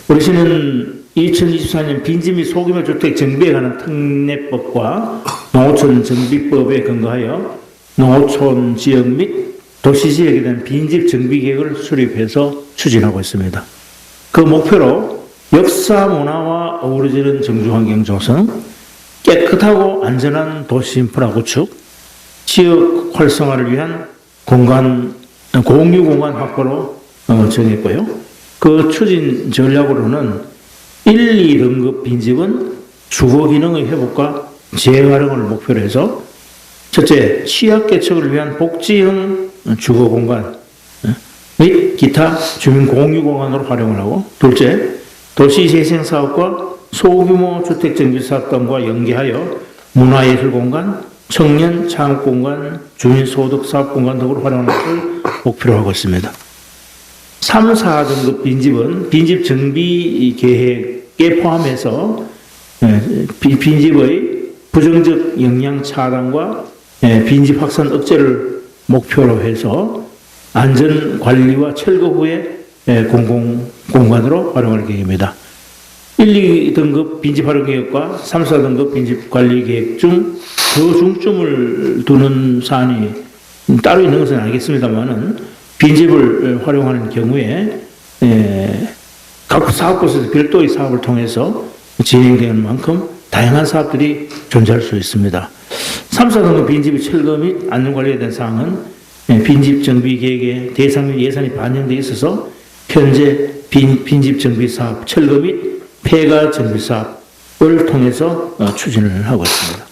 우리 시는 2024년 빈집 및 소규모 주택 정비에 관한 특례법과 농어촌 정비법에 근거하여 농어촌 지역 및 도시지역에 대한 빈집 정비 계획을 수립해서 추진하고 있습니다. 그 목표로 역사 문화와 어우러지는 정주환경 조성, 깨끗하고 안전한 도시 인프라 구축, 지역 활성화를 위한 공유 공간 확보로 정했고요. 그 추진 전략으로는 1, 2등급 빈집은 주거 기능의 회복과 재활용을 목표로 해서 첫째, 취약계층을 위한 복지형 주거 공간 및 기타 주민 공유 공간으로 활용을 하고, 둘째, 도시재생 사업과 소규모 주택 정비 사업 등과 연계하여 문화예술 공간, 청년 창업 공간, 주민 소득 사업 공간 등으로 활용하는 것을 목표로 하고 있습니다. 3, 4등급 빈집은 빈집 정비 계획에 포함해서 빈집의 부정적 영향 차단과 빈집 확산 억제를 목표로 해서 안전 관리와 철거 후에 공공 공간으로 활용할 계획입니다. 1, 2등급 빈집 활용 계획과 3, 4등급 빈집 관리 계획 중 더 중점을 두는 사안이 따로 있는 것은 알겠습니다만은 빈집을 활용하는 경우에 각 사업부에서 별도의 사업을 통해서 진행되는 만큼 다양한 사업들이 존재할 수 있습니다. 3, 4등급 빈집의 철거 및 안전관리에 대한 사항은 빈집 정비 계획에 대상 및 예산이 반영되어 있어서 현재 빈집 정비 사업, 철거 및 폐가 정비 사업을 통해서 추진을 하고 있습니다.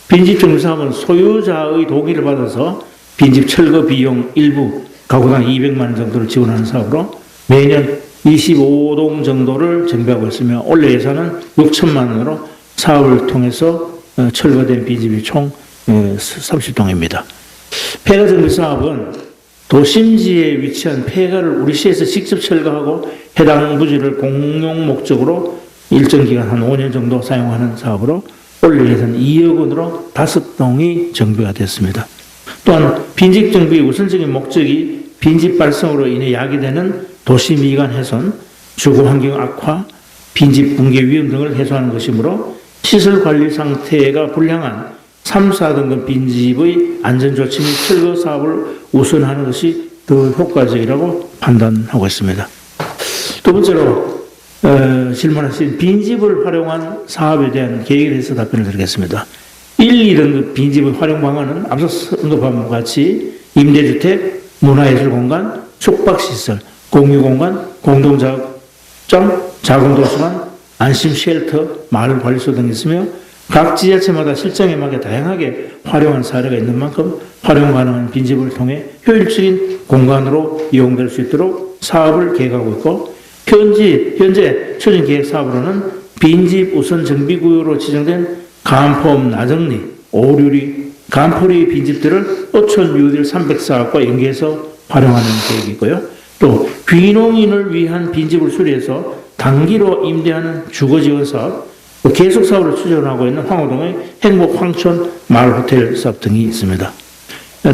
빈집 정비 사업은 소유자의 동의를 받아서 빈집 철거 비용 일부 가구당 200만 원 정도를 지원하는 사업으로 매년 25동 정도를 정비하고 있으며 올해 예산은 6천만 원으로 사업을 통해서 철거된 빈집이 총 30동입니다. 폐가 정비 사업은 도심지에 위치한 폐가를 우리 시에서 직접 철거하고 해당 부지를 공용 목적으로 일정 기간 한 5년 정도 사용하는 사업으로 올해 예산 2억 원으로 5동이 정비가 됐습니다. 또한 빈집 정비의 우선적인 목적이 빈집 발생으로 인해 야기되는 도시 미관 훼손, 주거 환경 악화, 빈집 붕괴 위험 등을 해소하는 것이므로 시설 관리 상태가 불량한 3, 4등급 빈집의 안전조치 및 철거 사업을 우선하는 것이 더 효과적이라고 판단하고 있습니다. 두 번째로 질문하신 빈집을 활용한 사업에 대한 계획에 대해서 답변을 드리겠습니다. 1, 2등급 빈집의 활용 방안은 앞서 언급한 것 같이 임대주택, 문화예술 공간, 숙박시설, 공유공간, 공동작업장, 작은 도서관, 안심 쉘터, 마을관리소 등이 있으며 각 지자체마다 실정에 맞게 다양하게 활용한 사례가 있는 만큼 활용 가능한 빈집을 통해 효율적인 공간으로 이용될 수 있도록 사업을 계획하고 있고, 현재 추진 계획 사업으로는 빈집 우선 정비구역으로 지정된 간포읍 나정리, 오류리, 간포리 빈집들을 어촌 유딜 304과 연계해서 활용하는 계획이 있고요. 또 귀농인을 위한 빈집을 수리해서 단기로 임대하는 주거지원 사업, 계속 사업을 추진하고 있는 황호동의 행복 황촌 마을 호텔 사업 등이 있습니다.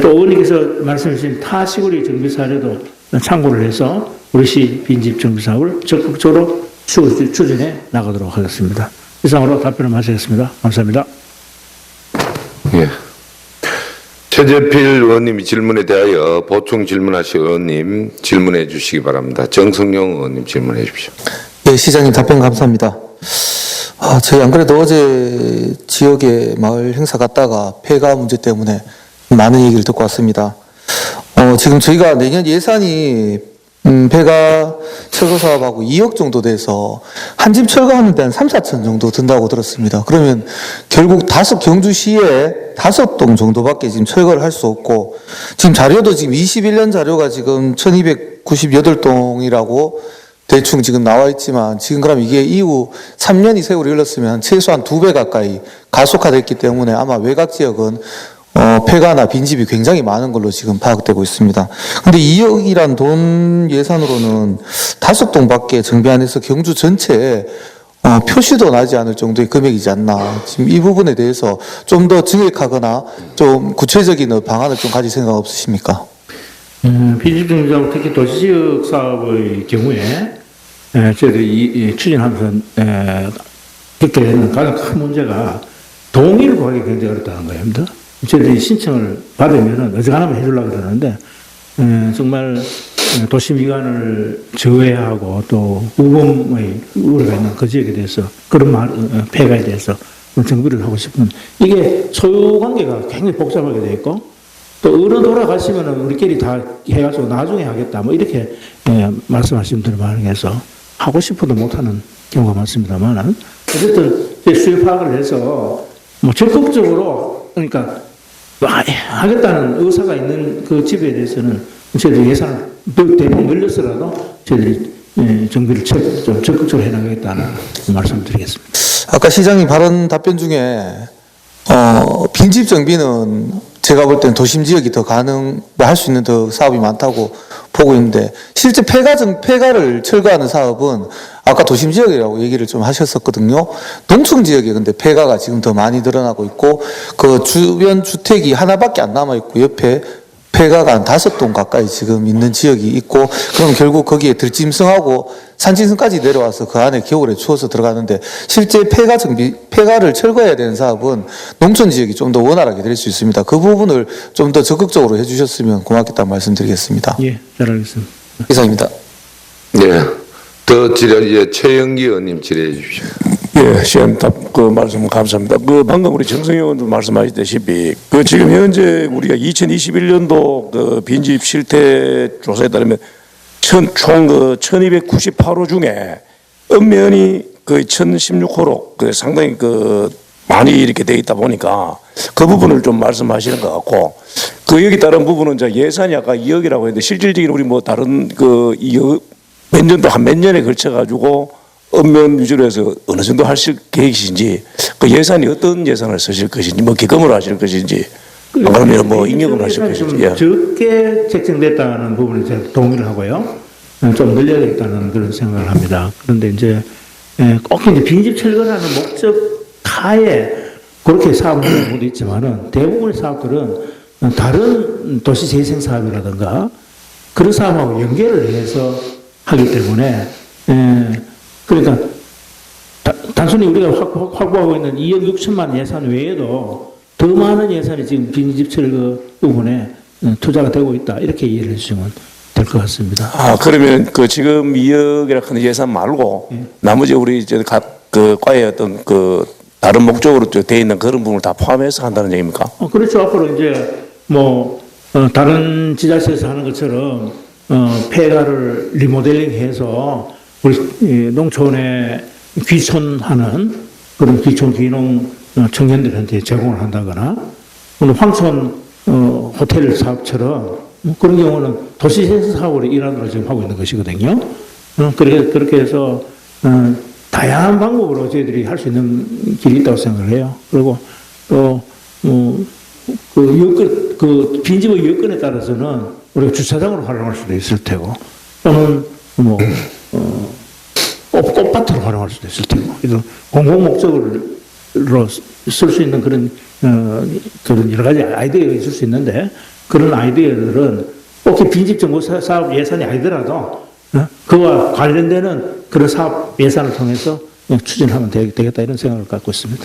또 의원님께서 말씀해 주신 타시구리 정비 사례도 참고를 해서 우리 시 빈집 정비 사업을 적극적으로 추진해 나가도록 하겠습니다. 이상으로 답변을 마치겠습니다. 감사합니다. 예. 최재필 의원님이 질문에 대하여 보충 질문하실 의원님 질문해 주시기 바랍니다. 정성용 의원님 질문해 주십시오. 네, 시장님 답변 감사합니다. 저희 안 그래도 어제 지역에 마을 행사 갔다가 폐가 문제 때문에 많은 얘기를 듣고 왔습니다. 지금 저희가 내년 예산이 폐가 철거 사업하고 2억 정도 돼서 한 집 철거하는 데 한 3, 4천 정도 든다고 들었습니다. 그러면 결국 경주시에 5동 정도밖에 지금 철거를 할 수 없고, 지금 자료도 지금 21년 자료가 지금 1298동이라고 대충 지금 나와 있지만, 지금 그럼 이게 이후 3년이 세월이 흘렀으면 최소한 2배 가까이 가속화됐기 때문에 아마 외곽 지역은 폐가나 빈집이 굉장히 많은 걸로 지금 파악되고 있습니다. 근데 2억이란 돈 예산으로는 5동밖에 정비 안 해서 경주 전체에 표시도 나지 않을 정도의 금액이지 않나. 지금 이 부분에 대해서 좀 더 증액하거나 좀 구체적인 방안을 좀 가질 생각 없으십니까? 빈집 정비하고 특히 도시지역 사업의 경우에 저희들이 추진하면서 겪게 되는 가장 큰 문제가 동의를 구하기 굉장히 어렵다는 거예요. 저희들이 신청을 받으면 어지간하면 해주려고 그러는데, 정말 도시미관을 저해하고 또 우범의 우려가 있는 그 지역에 대해서, 그런 폐가에 대해서 정비를 하고 싶은, 이게 소유 관계가 굉장히 복잡하게 되어 있고, 또 어느 돌아가시면 우리끼리 다 해가지고 나중에 하겠다, 뭐 이렇게 말씀하시는 분들 많아서 하고 싶어도 못하는 경우가 많습니다만, 어쨌든 수요 파악을 해서 뭐 적극적으로, 그러니까 하겠다는 의사가 있는 그 집에 대해서는 저희들이 예산을 대폭 늘려서라도 저희들이 정비를 좀 적극적으로 해나가겠다는 말씀을 드리겠습니다. 아까 시장님 발언 답변 중에 빈집 정비는 제가 볼 때는 도심 지역이 더 할 수 있는 더 사업이 많다고 보고 있는데, 실제 폐가를 철거하는 사업은 아까 도심 지역이라고 얘기를 좀 하셨었거든요. 농촌 지역에 근데 폐가가 지금 더 많이 늘어나고 있고, 그 주변 주택이 하나밖에 안 남아 있고 옆에 폐가가 한 5동 가까이 지금 있는 지역이 있고, 그럼 결국 거기에 들짐승하고 산짐승까지 내려와서 그 안에 겨울에 추워서 들어가는데, 실제 폐가를 철거해야 되는 사업은 농촌 지역이 좀 더 원활하게 될 수 있습니다. 그 부분을 좀 더 적극적으로 해주셨으면 고맙겠다는 말씀드리겠습니다. 예, 잘 알겠습니다. 이상입니다. 네. 더 질의, 최영기 의원님 질의해 주십시오. 예, 시장 말씀 감사합니다. 방금 우리 정성영 의원도 말씀하셨다시피, 지금 현재 우리가 2021년도 빈집 실태 조사에 따르면 총 1298호 중에 읍면이 거의 1016호로 상당히 많이 이렇게 돼 있다 보니까 그 부분을 좀 말씀하시는 것 같고, 여기 다른 부분은 예산이 아까 2억이라고 했는데, 실질적인 우리 뭐 다른 몇 년에 걸쳐가지고 읍면 위주로 해서 어느 정도 하실 계획이신지, 그 예산이 어떤 예산을 쓰실 것인지, 뭐 기금으로 하실 것인지, 아니면 뭐 잉여금을 하실 것인지. 예. 적게 책정됐다는 부분을 제가 동의를 하고요. 좀 늘려야겠다는 그런 생각을 합니다. 그런데 이제 꼭 이제 빈집 철거라는 목적 하에 그렇게 사업을 하는 경우도 있지만은, 대부분의 사업들은 다른 도시 재생 사업이라든가 그런 사업하고 연계를 해서 하기 때문에, 그러니까 단순히 우리가 확보하고 있는 2억 6천만 예산 외에도 더 많은 예산이 지금 빈집 철거 부분에 투자가 되고 있다, 이렇게 이해를 해주시면 될 것 같습니다. 그러면 지금 2억이라 하는 예산 말고 나머지 우리 각 과의 어떤 다른 목적으로 되어 있는 그런 부분을 다 포함해서 한다는 얘기입니까? 그렇죠. 앞으로 이제 뭐 다른 지자체에서 하는 것처럼 폐가를 리모델링해서 우리 농촌에 귀촌하는 그런 귀촌 귀농 청년들한테 제공을 한다거나 오늘 황천 호텔 사업처럼 그런 경우는 도시재생 사업으로 일환으로 지금 하고 있는 것이거든요. 그렇게 해서 다양한 방법으로 저희들이 할 수 있는 길이 있다고 생각을 해요. 그리고 또 그 빈집의 여건에 따라서는 우리가 주차장으로 활용할 수도 있을 테고 또는 꽃밭으로 활용할 수도 있을 테고 그래서 공공 목적으로 쓸 수 있는 그런 여러 가지 아이디어가 있을 수 있는데 그런 아이디어들은 꼭 빈집 정보 사업 예산이 아니더라도 그와 관련되는 그런 사업 예산을 통해서 추진하면 되겠다 이런 생각을 갖고 있습니다.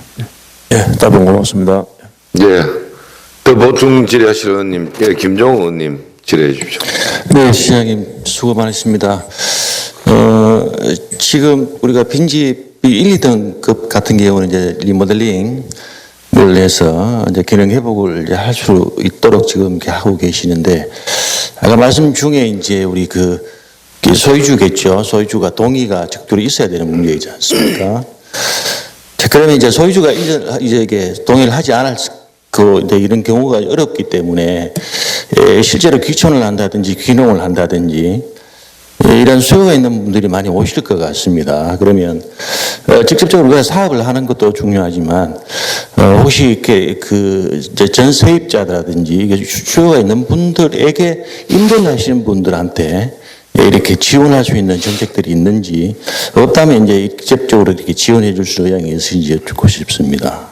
예, 답변 고맙습니다. 예. 더 보충 질의하실 의원님, 예, 김종우 의원님 질의해 주십시오. 네, 시장님 수고 많으십니다. 지금 우리가 빈집이 1, 2등급 같은 경우는 이제 리모델링을 해서 이제 기능 회복을 할 수 있도록 지금 이렇게 하고 계시는데 아까 말씀 중에 이제 우리 그 소유주겠죠. 소유주가 동의가 적절히 있어야 되는 문제이지 않습니까? 자, 그러면 이제 소유주가 이제 이게 동의를 하지 않을 이제 이런 경우가 어렵기 때문에 실제로 귀촌을 한다든지 귀농을 한다든지 이런 수요가 있는 분들이 많이 오실 것 같습니다. 그러면 직접적으로 우리가 사업을 하는 것도 중요하지만 혹시 이렇게 전 세입자라든지 이게 수요가 있는 분들에게 임대를 하시는 분들한테 이렇게 지원할 수 있는 정책들이 있는지 없다면 이제 직접적으로 이렇게 지원해 줄 수 의향이 있으신지 여쭙고 싶습니다.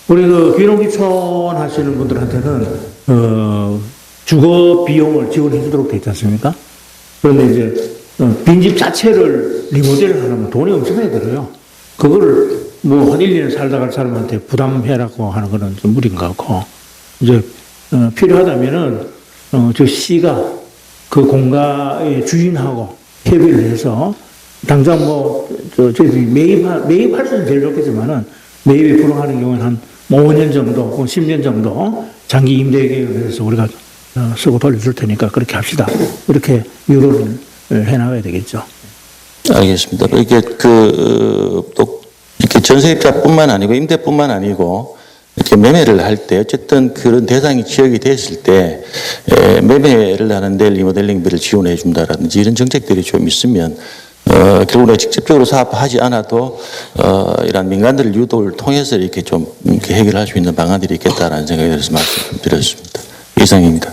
우리 귀농귀촌 하시는 분들한테는 주거 비용을 지원해 주도록 되어 있지 않습니까? 그런데 이제 빈집 자체를 리모델을 하려면 돈이 엄청나게 들어요. 그거를 뭐 한 1, 2년 살다 갈 사람한테 부담해라고 하는 거는 좀 무리인 것 같고 이제 필요하다면은 저 시가 그 공가의 주인하고 협의를 해서 당장 저희들이 매입할 수는 제일 좋겠지만은 매입이 불응하는 경우는 한 5년 정도, 10년 정도 장기 임대 계획을 해서 우리가 쓰고 돌려줄 테니까 그렇게 합시다. 이렇게 유도를 해나가야 되겠죠. 알겠습니다. 이게 또 이렇게 전세입자뿐만 아니고 임대뿐만 아니고 이렇게 매매를 할 때 어쨌든 그런 대상이 지역이 됐을 때 매매를 하는데 리모델링비를 지원해 준다라든지 이런 정책들이 좀 있으면 결국에 직접적으로 사업하지 않아도 이런 민간들 유도를 통해서 이렇게 좀 이렇게 해결할 수 있는 방안들이 있겠다라는 생각이 들어서 말씀드렸습니다. 이상입니다.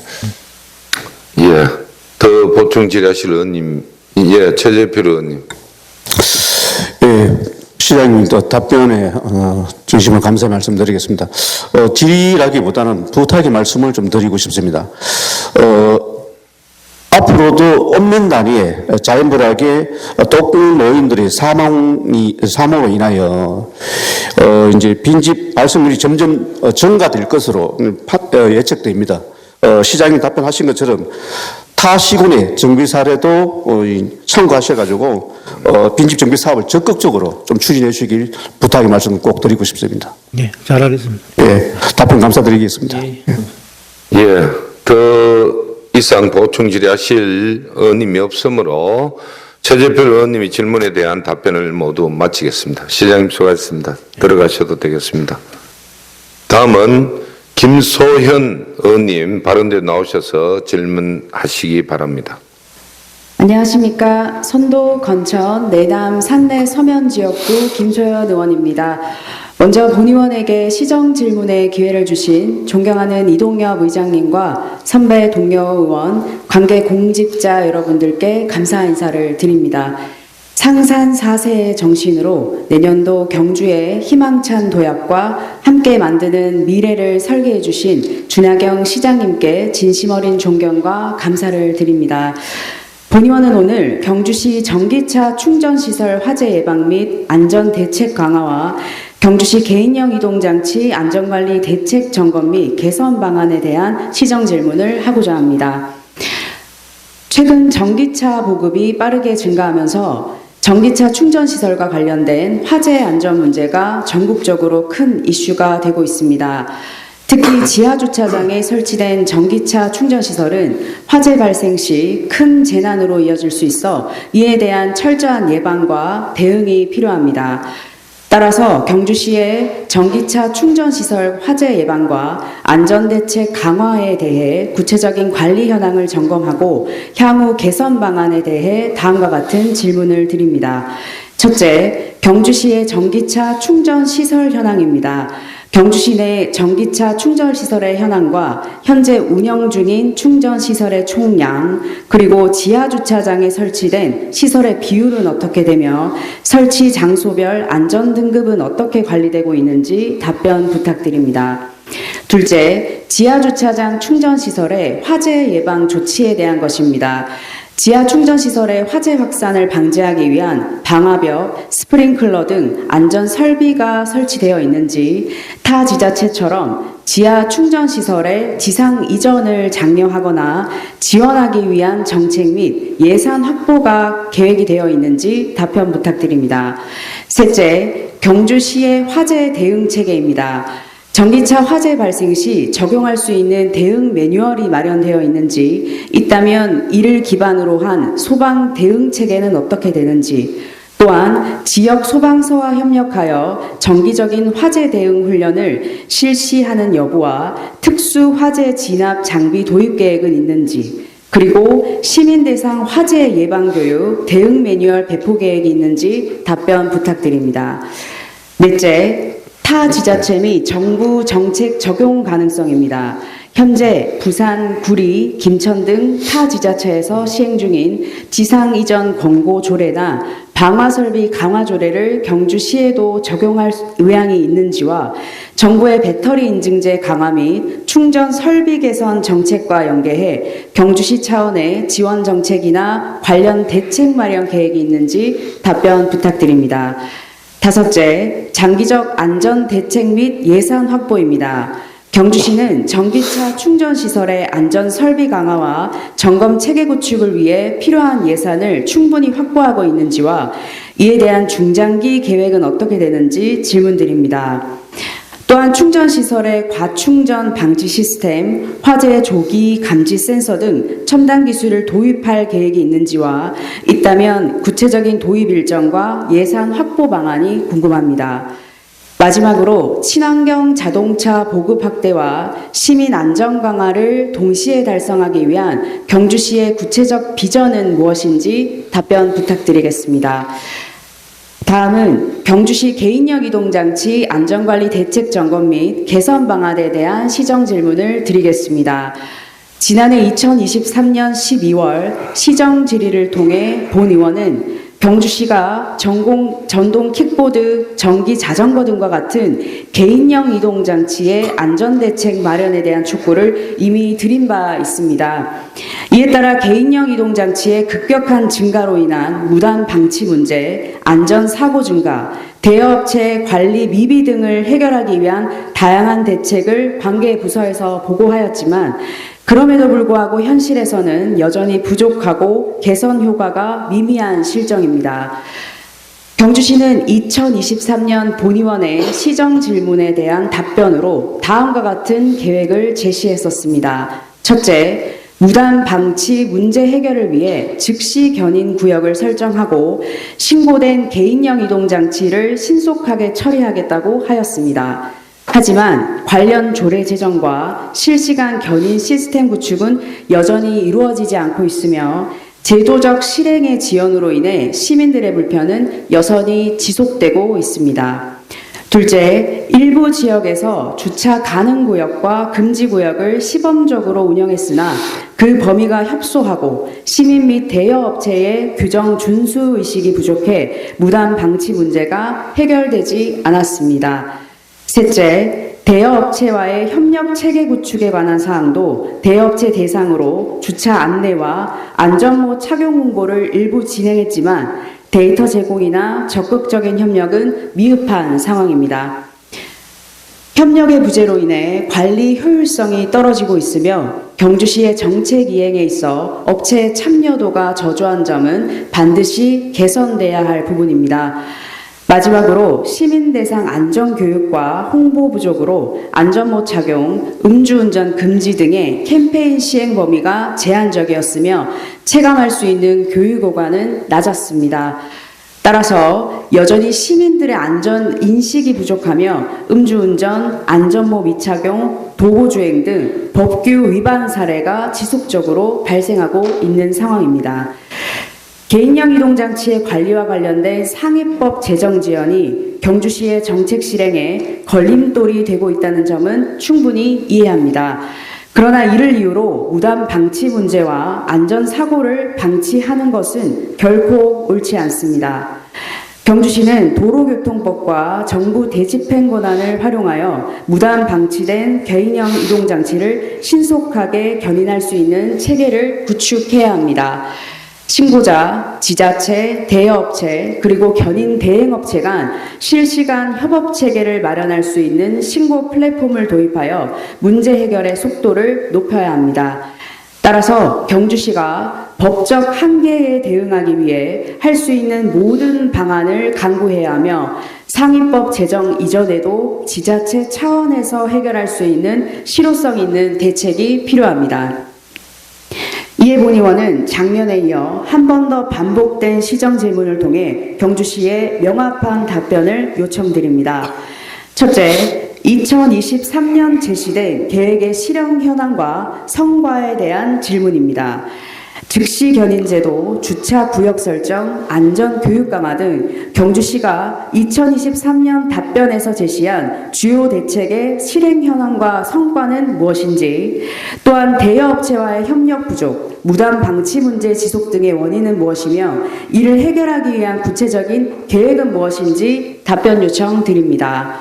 예. 더 보충 질의하실 의원님, 예, 최재필 의원님. 예, 시장님 또 답변에 진심으로 감사의 말씀드리겠습니다. 질의라기보다는 부탁의 말씀을 좀 드리고 싶습니다. 앞으로도 없는 단위에 자연불하게 독극 노인들의 사망으로 인하여 이제 빈집 발생률이 점점 증가될 것으로 예측됩니다. 시장님 답변하신 것처럼 타 시군의 정비 사례도 참고하셔가지고 빈집 정비 사업을 적극적으로 좀 추진해 주시길 부탁의 말씀 꼭 드리고 싶습니다. 예, 잘하겠습니다. 예, 답변 감사드리겠습니다. 예. 예. 더 이상 보충 질의하실 의원님이 없으므로 최재필 의원님이 질문에 대한 답변을 모두 마치겠습니다. 시장님 수고하셨습니다. 들어가셔도 되겠습니다. 다음은 김소현 의원님 발언대 나오셔서 질문하시기 바랍니다. 안녕하십니까. 선도 건천 내남 산내 서면 지역구 김소현 의원입니다. 먼저 본 의원에게 시정 질문의 기회를 주신 존경하는 이동엽 의장님과 선배 동료 의원, 관계 공직자 여러분들께 감사 인사를 드립니다. 상산 4세의 정신으로 내년도 경주의 희망찬 도약과 함께 만드는 미래를 설계해 주신 준하경 시장님께 진심 어린 존경과 감사를 드립니다. 본 의원은 오늘 경주시 전기차 충전시설 화재 예방 및 안전대책 강화와 경주시 개인형 이동장치 안전관리 대책 점검 및 개선 방안에 대한 시정 질문을 하고자 합니다. 최근 전기차 보급이 빠르게 증가하면서 전기차 충전시설과 관련된 화재 안전 문제가 전국적으로 큰 이슈가 되고 있습니다. 특히 지하주차장에 설치된 전기차 충전시설은 화재 발생 시 큰 재난으로 이어질 수 있어 이에 대한 철저한 예방과 대응이 필요합니다. 따라서 경주시의 전기차 충전시설 화재 예방과 안전대책 강화에 대해 구체적인 관리 현황을 점검하고 향후 개선 방안에 대해 다음과 같은 질문을 드립니다. 첫째, 경주시의 전기차 충전시설 현황입니다. 경주시 내 전기차 충전시설의 현황과 현재 운영 중인 충전시설의 총량, 그리고 지하주차장에 설치된 시설의 비율은 어떻게 되며 설치 장소별 안전등급은 어떻게 관리되고 있는지 답변 부탁드립니다. 둘째, 지하주차장 충전시설의 화재 예방 조치에 대한 것입니다. 지하 충전시설의 화재 확산을 방지하기 위한 방화벽, 스프링클러 등 안전 설비가 설치되어 있는지, 타 지자체처럼 지하 충전시설의 지상 이전을 장려하거나 지원하기 위한 정책 및 예산 확보가 계획이 되어 있는지 답변 부탁드립니다. 셋째, 경주시의 화재 대응 체계입니다. 전기차 화재 발생 시 적용할 수 있는 대응 매뉴얼이 마련되어 있는지, 있다면 이를 기반으로 한 소방 대응 체계는 어떻게 되는지, 또한 지역 소방서와 협력하여 정기적인 화재 대응 훈련을 실시하는 여부와 특수 화재 진압 장비 도입 계획은 있는지, 그리고 시민 대상 화재 예방 교육 대응 매뉴얼 배포 계획이 있는지 답변 부탁드립니다. 넷째, 타 지자체 및 정부 정책 적용 가능성입니다. 현재 부산, 구리, 김천 등 타 지자체에서 시행 중인 지상 이전 권고 조례나 방화 설비 강화 조례를 경주시에도 적용할 의향이 있는지와 정부의 배터리 인증제 강화 및 충전 설비 개선 정책과 연계해 경주시 차원의 지원 정책이나 관련 대책 마련 계획이 있는지 답변 부탁드립니다. 다섯째, 장기적 안전 대책 및 예산 확보입니다. 경주시는 전기차 충전시설의 안전 설비 강화와 점검 체계 구축을 위해 필요한 예산을 충분히 확보하고 있는지와 이에 대한 중장기 계획은 어떻게 되는지 질문드립니다. 또한 충전시설의 과충전 방지 시스템, 화재 조기 감지 센서 등 첨단 기술을 도입할 계획이 있는지와 있다면 구체적인 도입 일정과 예산 확보 방안이 궁금합니다. 마지막으로 친환경 자동차 보급 확대와 시민 안전 강화를 동시에 달성하기 위한 경주시의 구체적 비전은 무엇인지 답변 부탁드리겠습니다. 다음은 경주시 개인력 이동장치 안전관리 대책 점검 및 개선 방안에 대한 시정 질문을 드리겠습니다. 지난해 2023년 12월 시정 질의를 통해 본 의원은 경주시가 전동 킥보드, 전기 자전거 등과 같은 개인형 이동장치의 안전대책 마련에 대한 촉구를 이미 드린 바 있습니다. 이에 따라 개인형 이동장치의 급격한 증가로 인한 무단 방치 문제, 안전사고 증가, 대여업체 관리 미비 등을 해결하기 위한 다양한 대책을 관계 부서에서 보고하였지만 그럼에도 불구하고 현실에서는 여전히 부족하고 개선 효과가 미미한 실정입니다. 경주시는 2023년 본의원의 시정 질문에 대한 답변으로 다음과 같은 계획을 제시했었습니다. 첫째, 무단 방치 문제 해결을 위해 즉시 견인 구역을 설정하고 신고된 개인형 이동장치를 신속하게 처리하겠다고 하였습니다. 하지만 관련 조례 제정과 실시간 견인 시스템 구축은 여전히 이루어지지 않고 있으며 제도적 실행의 지연으로 인해 시민들의 불편은 여전히 지속되고 있습니다. 둘째, 일부 지역에서 주차 가능 구역과 금지 구역을 시범적으로 운영했으나 그 범위가 협소하고 시민 및 대여업체의 규정 준수 의식이 부족해 무단 방치 문제가 해결되지 않았습니다. 셋째, 대여업체와의 협력 체계 구축에 관한 사항도 대여업체 대상으로 주차 안내와 안전모 착용 홍보를 일부 진행했지만 데이터 제공이나 적극적인 협력은 미흡한 상황입니다. 협력의 부재로 인해 관리 효율성이 떨어지고 있으며 경주시의 정책 이행에 있어 업체의 참여도가 저조한 점은 반드시 개선돼야 할 부분입니다. 마지막으로 시민 대상 안전교육과 홍보 부족으로 안전모 착용, 음주운전 금지 등의 캠페인 시행 범위가 제한적이었으며 체감할 수 있는 교육 효과는 낮았습니다. 따라서 여전히 시민들의 안전 인식이 부족하며 음주운전, 안전모 미착용, 도보주행 등 법규 위반 사례가 지속적으로 발생하고 있는 상황입니다. 개인형 이동장치의 관리와 관련된 상위법 제정 지연이 경주시의 정책 실행에 걸림돌이 되고 있다는 점은 충분히 이해합니다. 그러나 이를 이유로 무단 방치 문제와 안전사고를 방치하는 것은 결코 옳지 않습니다. 경주시는 도로교통법과 정부 대집행 권한을 활용하여 무단 방치된 개인형 이동장치를 신속하게 견인할 수 있는 체계를 구축해야 합니다. 신고자, 지자체, 대여업체, 그리고 견인 대행업체 간 실시간 협업 체계를 마련할 수 있는 신고 플랫폼을 도입하여 문제 해결의 속도를 높여야 합니다. 따라서 경주시가 법적 한계에 대응하기 위해 할 수 있는 모든 방안을 강구해야 하며 상위법 제정 이전에도 지자체 차원에서 해결할 수 있는 실효성 있는 대책이 필요합니다. 이에 본 의원은 작년에 이어 한 번 더 반복된 시정 질문을 통해 경주시의 명확한 답변을 요청드립니다. 첫째, 2023년 제시된 계획의 실행 현황과 성과에 대한 질문입니다. 즉시 견인제도, 주차 구역 설정, 안전 교육 강화 등 경주시가 2023년 답변에서 제시한 주요 대책의 실행 현황과 성과는 무엇인지, 또한 대여업체와의 협력 부족, 무단 방치 문제 지속 등의 원인은 무엇이며 이를 해결하기 위한 구체적인 계획은 무엇인지 답변 요청드립니다.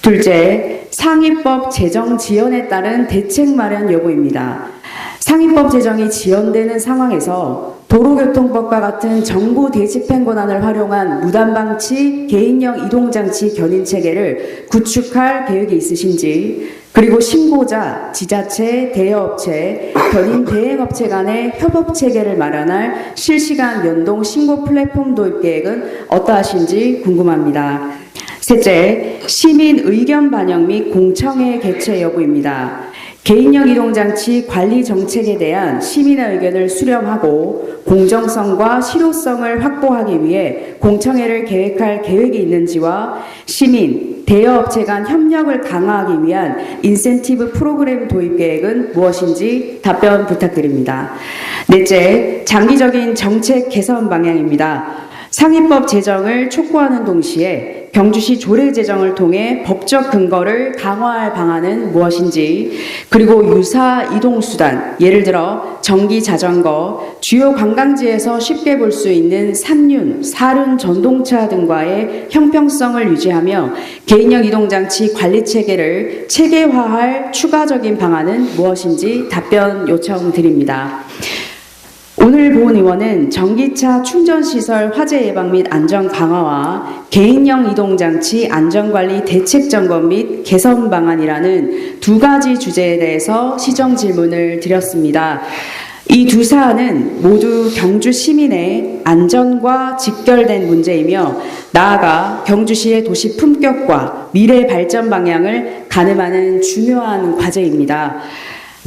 둘째, 상위법 제정 지연에 따른 대책 마련 여부입니다. 상위법 제정이 지연되는 상황에서 도로교통법과 같은 정부 대집행 권한을 활용한 무단방치 개인형 이동장치 견인 체계를 구축할 계획이 있으신지, 그리고 신고자, 지자체, 대여업체, 견인 대행업체 간의 협업 체계를 마련할 실시간 연동 신고 플랫폼 도입 계획은 어떠하신지 궁금합니다. 셋째, 시민 의견 반영 및 공청회 개최 여부입니다. 개인형 이동장치 관리 정책에 대한 시민의 의견을 수렴하고 공정성과 실효성을 확보하기 위해 공청회를 계획할 계획이 있는지와 시민, 대여업체 간 협력을 강화하기 위한 인센티브 프로그램 도입 계획은 무엇인지 답변 부탁드립니다. 넷째, 장기적인 정책 개선 방향입니다. 상위법 제정을 촉구하는 동시에 경주시 조례 제정을 통해 법적 근거를 강화할 방안은 무엇인지, 그리고 유사 이동수단, 예를 들어 전기 자전거, 주요 관광지에서 쉽게 볼 수 있는 삼륜, 사륜 전동차 등과의 형평성을 유지하며 개인형 이동장치 관리 체계를 체계화할 추가적인 방안은 무엇인지 답변 요청드립니다. 오늘 본 의원은 전기차 충전시설 화재 예방 및 안전 강화와 개인형 이동장치 안전관리 대책 점검 및 개선 방안이라는 두 가지 주제에 대해서 시정 질문을 드렸습니다. 이 두 사안은 모두 경주 시민의 안전과 직결된 문제이며 나아가 경주시의 도시 품격과 미래 발전 방향을 가늠하는 중요한 과제입니다.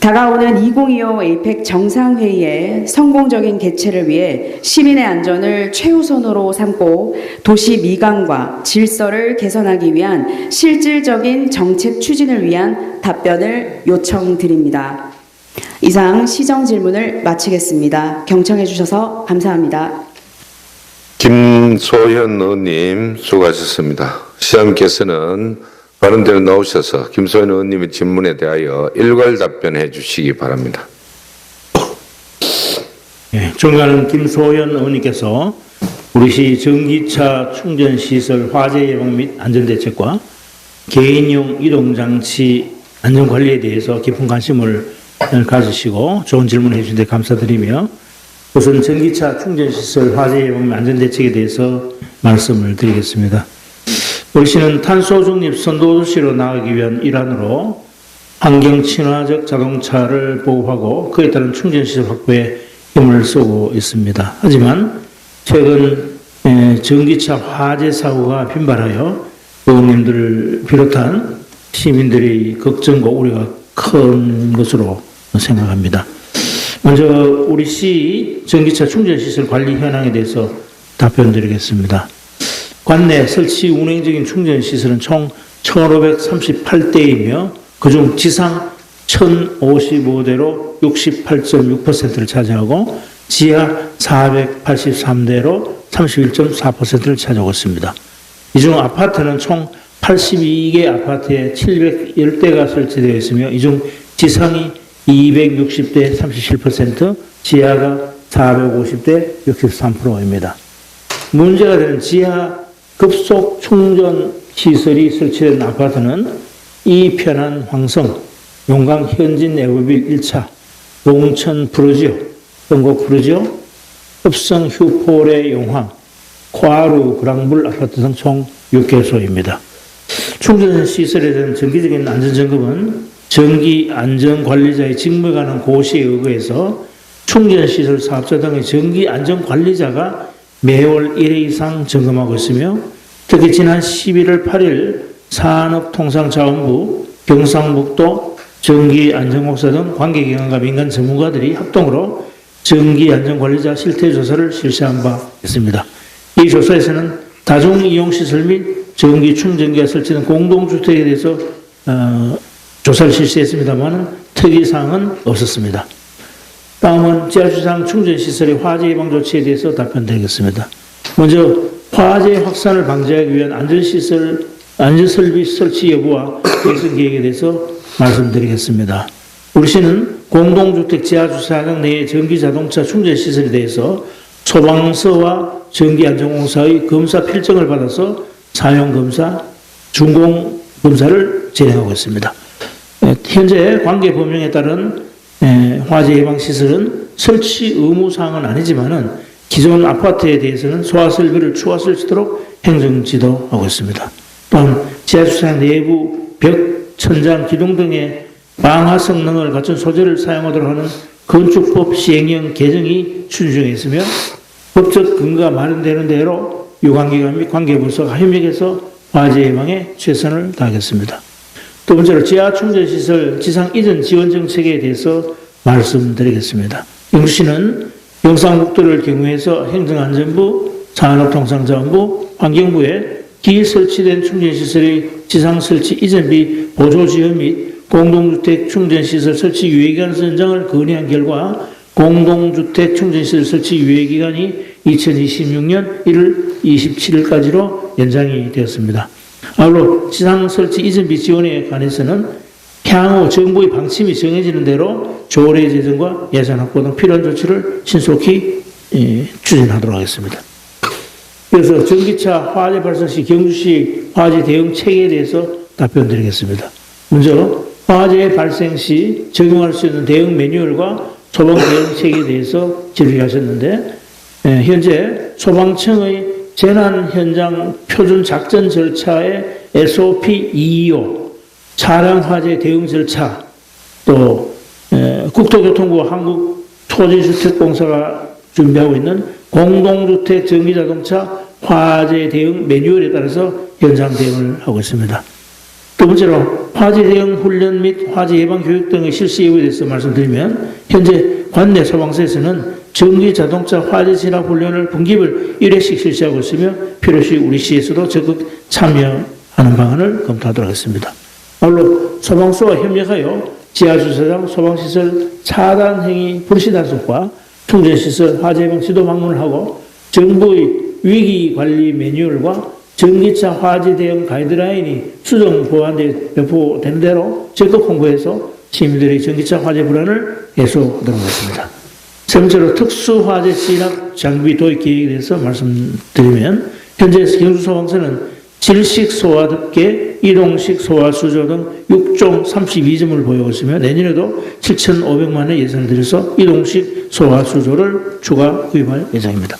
다가오는 2025 에이펙 정상회의의 성공적인 개최를 위해 시민의 안전을 최우선으로 삼고 도시 미관과 질서를 개선하기 위한 실질적인 정책 추진을 위한 답변을 요청드립니다. 이상 시정 질문을 마치겠습니다. 경청해 주셔서 감사합니다. 김소현 의원님 수고하셨습니다. 시장님께서는 바른 대로 나오셔서 김소연 의원님의 질문에 대하여 일괄 답변해 주시기 바랍니다. 예, 존경하는 김소연 의원님께서 우리 시 전기차 충전시설 화재 예방 및 안전대책과 개인용 이동장치 안전관리에 대해서 깊은 관심을 가지시고 좋은 질문을 해주신 데 감사드리며, 우선 전기차 충전시설 화재 예방 및 안전대책에 대해서 말씀을 드리겠습니다. 우리 시는 탄소 중립 선도시로 나가기 위한 일환으로 환경 친화적 자동차를 보급하고 그에 따른 충전시설 확보에 힘을 쓰고 있습니다. 하지만 최근 전기차 화재 사고가 빈발하여 의원님들을 비롯한 시민들의 걱정과 우려가 큰 것으로 생각합니다. 먼저 우리 시 전기차 충전시설 관리 현황에 대해서 답변드리겠습니다. 관내 설치 운행적인 충전시설은 총 1,538대이며 그중 지상 1,055대로 68.6%를 차지하고 지하 483대로 31.4%를 차지하고 있습니다. 이 중 아파트는 총 82개 아파트에 710대가 설치되어 있으며 이 중 지상이 260대 37%, 지하가 450대 63%입니다. 문제가 되는 지하 급속 충전 시설이 설치된 아파트는 이편한 황성, 용강 현진 에버빌 1차, 용천 프루지오, 영곡 프루지오, 읍성 휴포레 용황, 과루 그랑불 아파트 등 총 6개소입니다. 충전 시설에 대한 정기적인 안전점검은 전기안전관리자의 직무에 관한 고시에 의거해서 충전시설 사업자 등의 전기안전관리자가 매월 1회 이상 점검하고 있으며 특히 지난 11월 8일 산업통상자원부, 경상북도 전기안전공사 등 관계기관과 민간 전문가들이 합동으로 전기안전관리자 실태조사를 실시한 바 있습니다. 이 조사에서는 다중이용시설 및 전기충전기가 설치된 공동주택에 대해서 조사를 실시했습니다만 특이사항은 없었습니다. 다음은 지하주차장 충전시설의 화재 예방 조치에 대해서 답변드리겠습니다. 먼저 화재 확산을 방지하기 위한 안전설비 설치 여부와 개선 계획에 대해서 말씀드리겠습니다. 우리 시는 공동주택 지하주차장 내의 전기자동차 충전시설에 대해서 소방서와 전기안전공사의 검사 필증을 받아서 사용검사, 준공검사를 진행하고 있습니다. 현재 관계 법령에 따른 화재 예방 시설은 설치 의무사항은 아니지만은 기존 아파트에 대해서는 소화설비를 추가 설치도록 행정 지도하고 있습니다. 또한 지하주차장 내부 벽, 천장, 기둥 등의 방화 성능을 갖춘 소재를 사용하도록 하는 건축법 시행령 개정이 추진중에 있으며 법적 근거가 마련되는 대로 유관기관 및 관계부서가 협력해서 화재 예방에 최선을 다하겠습니다. 두 번째로 지하 충전시설 지상 이전 지원 정책에 대해서 말씀드리겠습니다. 영주시는 경상북도를 경유해서 행정안전부, 산업통상자원부, 환경부에 기설치된 충전시설의 지상 설치 이전비 보조 지원 및 공동주택 충전시설 설치 유예기간 선정을 건의한 결과 공동주택 충전시설 설치 유예기간이 2026년 1월 27일까지로 연장이 되었습니다. 아울러 지상 설치 이전비 지원에 관해서는 향후 정부의 방침이 정해지는 대로 조례 제정과 예산 확보 등 필요한 조치를 신속히 추진하도록 하겠습니다. 그래서 전기차 화재 발생 시 경주시 화재 대응 체계에 대해서 답변드리겠습니다. 먼저 화재 발생 시 적용할 수 있는 대응 매뉴얼과 소방 대응 체계에 대해서 질의하셨는데 현재 소방청의 재난 현장 표준 작전 절차의 SOP 225, 차량 화재 대응 절차, 또 국토교통부와 한국토지주택공사가 준비하고 있는 공동주택 전기자동차 화재 대응 매뉴얼에 따라서 현장 대응을 하고 있습니다. 두 번째로 화재 대응 훈련 및 화재 예방 교육 등의 실시 여부에 대해서 말씀드리면 현재 관내 소방서에서는 전기자동차 화재 진압 훈련을 분기별 1회씩 실시하고 있으며 필요시 우리 시에서도 적극 참여하는 방안을 검토하도록 하겠습니다. 아울러 소방서와 협력하여 지하주차장 소방시설 차단 행위 불시 단속과 충전시설 화재 예방 지도 방문을 하고 정부의 위기관리 매뉴얼과 전기차 화재 대응 가이드라인이 수정 보완돼 배포되는 대로 적극 홍보해서 시민들의 전기차 화재 불안을 해소하도록 하겠습니다. 세 번째로 특수화재 진압 장비 도입 계획에 대해서 말씀드리면 현재 경주소방서는 질식 소화 덮개, 이동식 소화 수조 등 6종 32점을 보유하고 있으며 내년에도 7,500만 원의 예산을 들여서 이동식 소화 수조를 추가 구입할 예정입니다.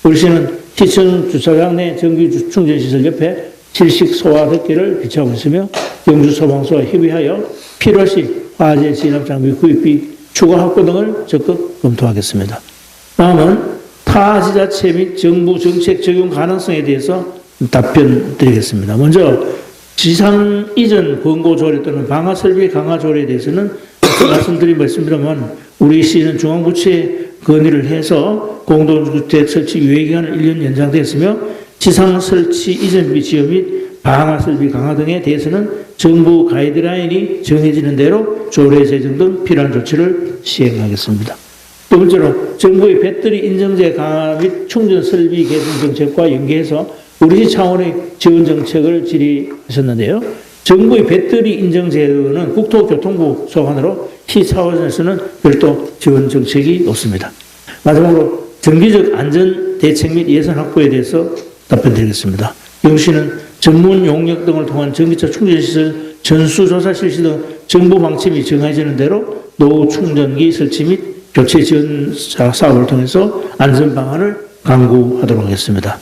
우리 시는 시청 주차장 내 전기 충전시설 옆에 질식 소화 덮개를 비치하고 있으며 경주소방서와 협의하여 필요시 화재 진압 장비 구입비 추가 확보 등을 적극 검토하겠습니다. 다음은 타지자체 및 정부 정책 적용 가능성에 대해서 답변 드리겠습니다. 먼저 지상 이전 권고 조례 또는 방화 설비 강화 조례에 대해서는 말씀드린 바 있습니다만 우리 시는 중앙부처의 건의를 해서 공동주택 설치 유예기간을 1년 연장되었으며 지상 설치 이전비 지연 및 방화 설비 강화 등에 대해서는 정부 가이드라인이 정해지는 대로 조례 제정 등 필요한 조치를 시행하겠습니다. 두 번째로 정부의 배터리 인증제 강화 및 충전 설비 개선 정책과 연계해서 우리 차원의 지원 정책을 질의하셨는데요. 정부의 배터리 인증 제도는 국토교통부 소관으로 시 차원에서는 별도 지원 정책이 없습니다. 마지막으로 정기적 안전 대책 및 예산 확보에 대해서 답변드리겠습니다. 영시는 전문 용역 등을 통한 전기차 충전시설 전수조사 실시 등 정부 방침이 정해지는 대로 노후 충전기 설치 및 교체 지원 사업을 통해서 안전 방안을 강구하도록 하겠습니다.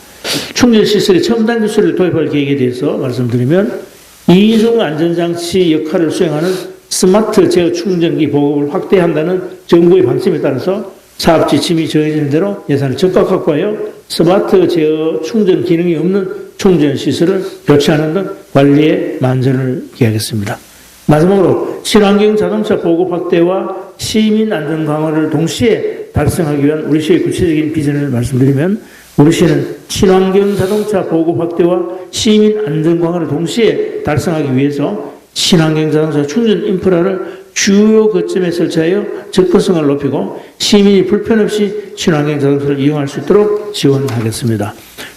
충전시설의 첨단 기술을 도입할 계획에 대해서 말씀드리면 이중 안전장치 역할을 수행하는 스마트 제어 충전기 보급을 확대한다는 정부의 방침에 따라서 사업 지침이 정해지는 대로 예산을 적극 확보하여 스마트 제어 충전 기능이 없는 충전 시설을 교체하는 등 관리에 만전을 기하겠습니다. 마지막으로 친환경 자동차 보급 확대와 시민 안전 강화를 동시에 달성하기 위한 우리 시의 구체적인 비전을 말씀드리면 우리 시는 친환경 자동차 보급 확대와 시민 안전 강화를 동시에 달성하기 위해서 친환경 자동차 충전 인프라를 주요 거점에 설치하여 접근성을 높이고 시민이 불편 없이 친환경 자동차를 이용할 수 있도록 지원하겠습니다.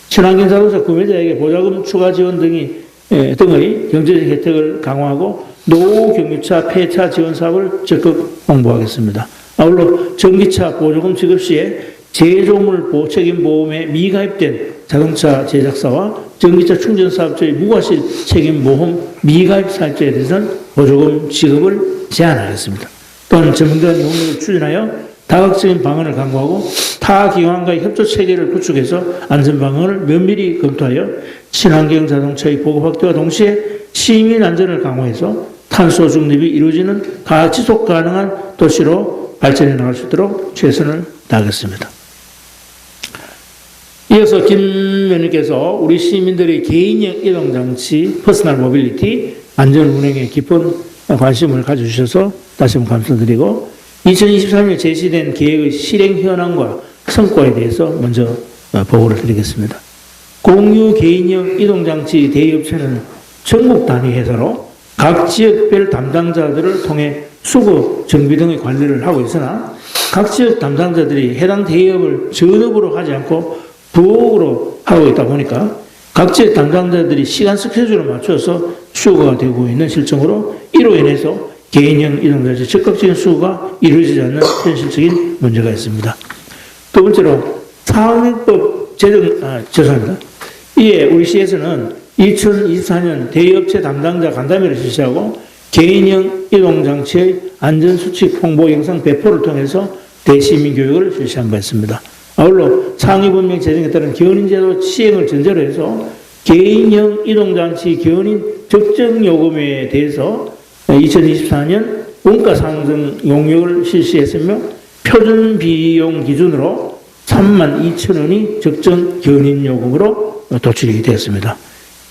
친환경 자동차 구매자에게 보조금 추가 지원 등의 경제적 혜택을 강화하고 노후 경유차 폐차 지원 사업을 적극 홍보하겠습니다. 아울러 전기차 보조금 지급 시에 제조물 책임 보험에 미가입된 자동차 제작사와 전기차 충전 사업자의 무과실 책임 보험 미가입 사업자에 대해서는 보조금 지급을 제한하겠습니다. 또한 전문가의 용역을 추진하여 다각적인 방안을 강구하고 타 기관과의 협조 체계를 구축해서 안전 방안을 면밀히 검토하여 친환경 자동차의 보급 확대와 동시에 시민 안전을 강화해서 탄소 중립이 이루어지는 지속 가능한 도시로 발전해 나갈 수 있도록 최선을 다하겠습니다. 이어서 김 의원님께서 우리 시민들의 개인형 이동장치 퍼스널 모빌리티 안전 운행에 깊은 관심을 가져주셔서 다시 한번 감사드리고 2023년 제시된 계획의 실행 현황과 성과에 대해서 먼저 보고를 드리겠습니다. 공유 개인형 이동장치 대여업체는 전국 단위 회사로 각 지역별 담당자들을 통해 수거, 정비 등의 관리를 하고 있으나 각 지역 담당자들이 해당 대여업을 전업으로 하지 않고 부업으로 하고 있다 보니까 각 지역 담당자들이 시간 스케줄을 맞춰서 수거가 되고 있는 실정으로 이로 인해서 개인형 이동장치 적극적인 수거가 이루어지지 않는 현실적인 문제가 있습니다. 두 번째로 상업법 죄송합니다. 이에 우리 시에서는 2024년 대여업체 담당자 간담회를 실시하고 개인형 이동장치의 안전수칙 홍보 영상 배포를 통해서 대시민 교육을 실시한 바 있습니다. 아울러 상위법령 제정에 따른 견인제도 시행을 전제로 해서 개인형 이동장치 견인 적정 요금에 대해서 2024년 원가 상승 용역을 실시했으며 표준 비용 기준으로 32,000원이 적정 견인 요금으로 도출이 되었습니다.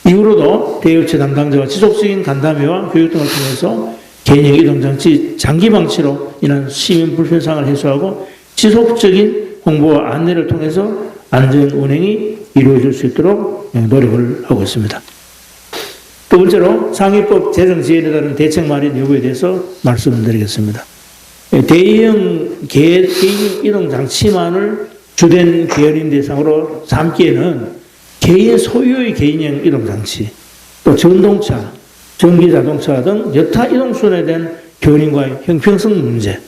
이후로도 대여업체 담당자와 지속적인 간담회와 교육 등을 통해서 개인형 이동장치 장기 방치로 인한 시민 불편상을 해소하고 지속적인 홍보와 안내를 통해서 안전 운행이 이루어질 수 있도록 노력을 하고 있습니다. 두 번째로 상위법 제정 지연에 따른 대책 마련 여부에 대해서 말씀을 드리겠습니다. 대형 개인 이동 장치만을 주된 개연인 대상으로 삼기에는 개인 소유의 개인형 이동 장치, 또 전동차, 전기 자동차 등 여타 이동수단에 대한 견인과의 형평성 문제,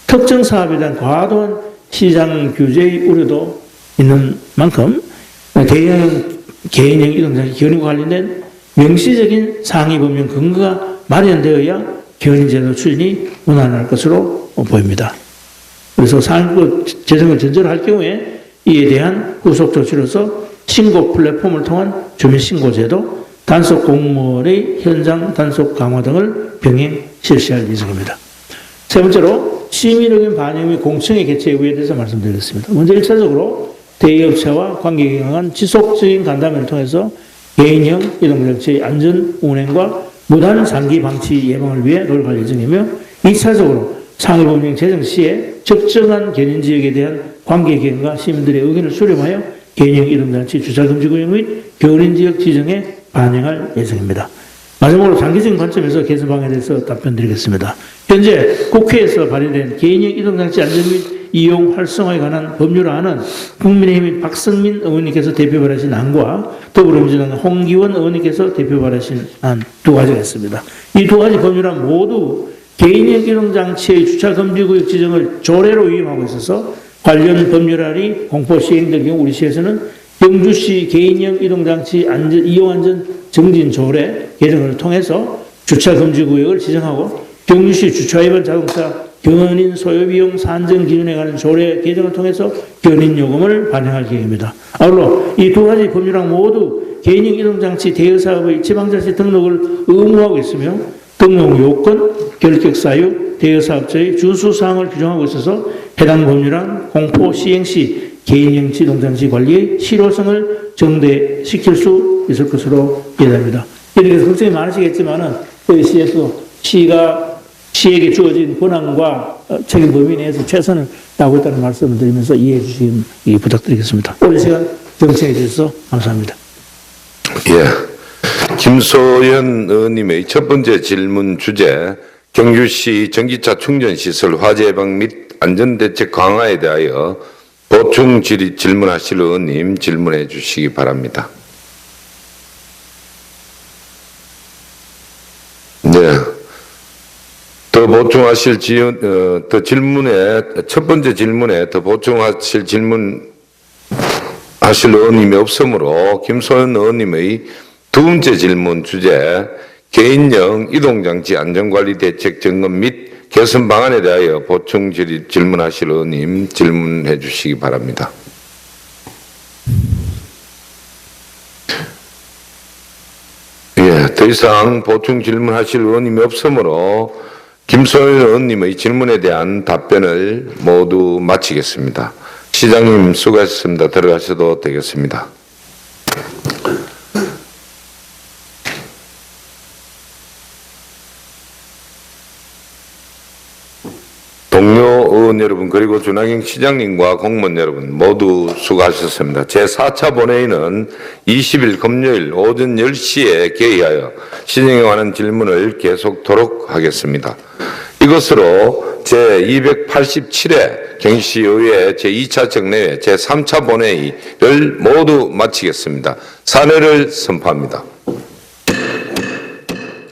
특정 사업에 대한 과도한 시장 규제의 우려도 있는 만큼 대형 개인형 이동장치 견인과 관련된 명시적인 상위법령 근거가 마련되어야 견인제도 추진이 원활할 것으로 보입니다. 그래서 상위법 제정을 전제로 할 경우에 이에 대한 후속 조치로서 신고 플랫폼을 통한 주민신고제도, 단속 공무원의 현장 단속 강화 등을 병행 실시할 예정입니다. 세 번째로 시민의견 반영 및 공청회 개최 여부에 대해서 말씀드리겠습니다. 먼저 1차적으로 대여업체와 관계기관 지속적인 간담회를 통해서 개인형 이동장치의 안전 운행과 무단 장기 방치 예방을 위해 노력할 예정이며 2차적으로 상해법령 제정 시에 적정한 견인 지역에 대한 관계기관과 시민들의 의견을 수렴하여 개인형 이동장치 주차금지구역 및 견인 지역 지정에 반영할 예정입니다. 마지막으로 장기적인 관점에서 개선 방안에 대해서 답변드리겠습니다. 현재 국회에서 발의된 개인형 이동장치 안전 및 이용 활성화에 관한 법률안은 국민의힘 박성민 의원님께서 대표 발의하신 안과 더불어민주당 홍기원 의원님께서 대표 발의하신 안 두 가지가 있습니다. 이 두 가지 법률안 모두 개인형 이동장치의 주차금지구역 지정을 조례로 위임하고 있어서 관련 법률안이 공포 시행될 경우 우리 시에서는 경주시 개인형 이동장치 이용안전 정진 조례 개정을 통해서 주차금지구역을 지정하고 경주시 주차위반 자동차 견인 소요비용 산정 기준에 관한 조례 개정을 통해서 견인 요금을 반영할 계획입니다. 아울러 이 두 가지 법률안 모두 개인형 이동장치 대여사업의 지방자치 등록을 의무화하고 있으며 등록 요건, 결격 사유, 대여사업자의 준수사항을 규정하고 있어서 해당 법률안 공포 시행 시 개인형 이동장치 관리의 실효성을 정대시킬 수 있을 것으로 예상합니다. 이렇게 걱정이 많으시겠지만은 저희 시에서 시에게 주어진 권한과 책임 범위 내에서 최선을 다하고 있다는 말씀을 드리면서 이해해 주시기 부탁드리겠습니다. 오늘 시간 경청해 주셔서 감사합니다. 예. 김소연 의원님의 첫 번째 질문 주제, 경주시 전기차 충전시설 화재 예방 및 안전대책 강화에 대하여 보충 질문하실 의원님 질문해 주시기 바랍니다. 네. 더 보충하실 첫 번째 질문에 더 보충하실 질문 하실 의원님이 없으므로 김소연 의원님의 두 번째 질문 주제, 개인형 이동장치 안전관리 대책 점검 및 개선 방안에 대하여 보충 질문하실 의원님 질문해 주시기 바랍니다. 예, 더 이상 보충 질문하실 의원님이 없으므로 김소연 의원님의 질문에 대한 답변을 모두 마치겠습니다. 시장님 수고하셨습니다. 들어가셔도 되겠습니다. 동료 의원 여러분 그리고 준하경 시장님과 공무원 여러분 모두 수고하셨습니다. 제4차 본회의는 20일 금요일 오전 10시에 개의하여 시정에 관한 질문을 계속토록 하겠습니다. 이것으로 제287회 경시의회 제2차 정례회 제3차 본회의를 모두 마치겠습니다. 사례를 선포합니다.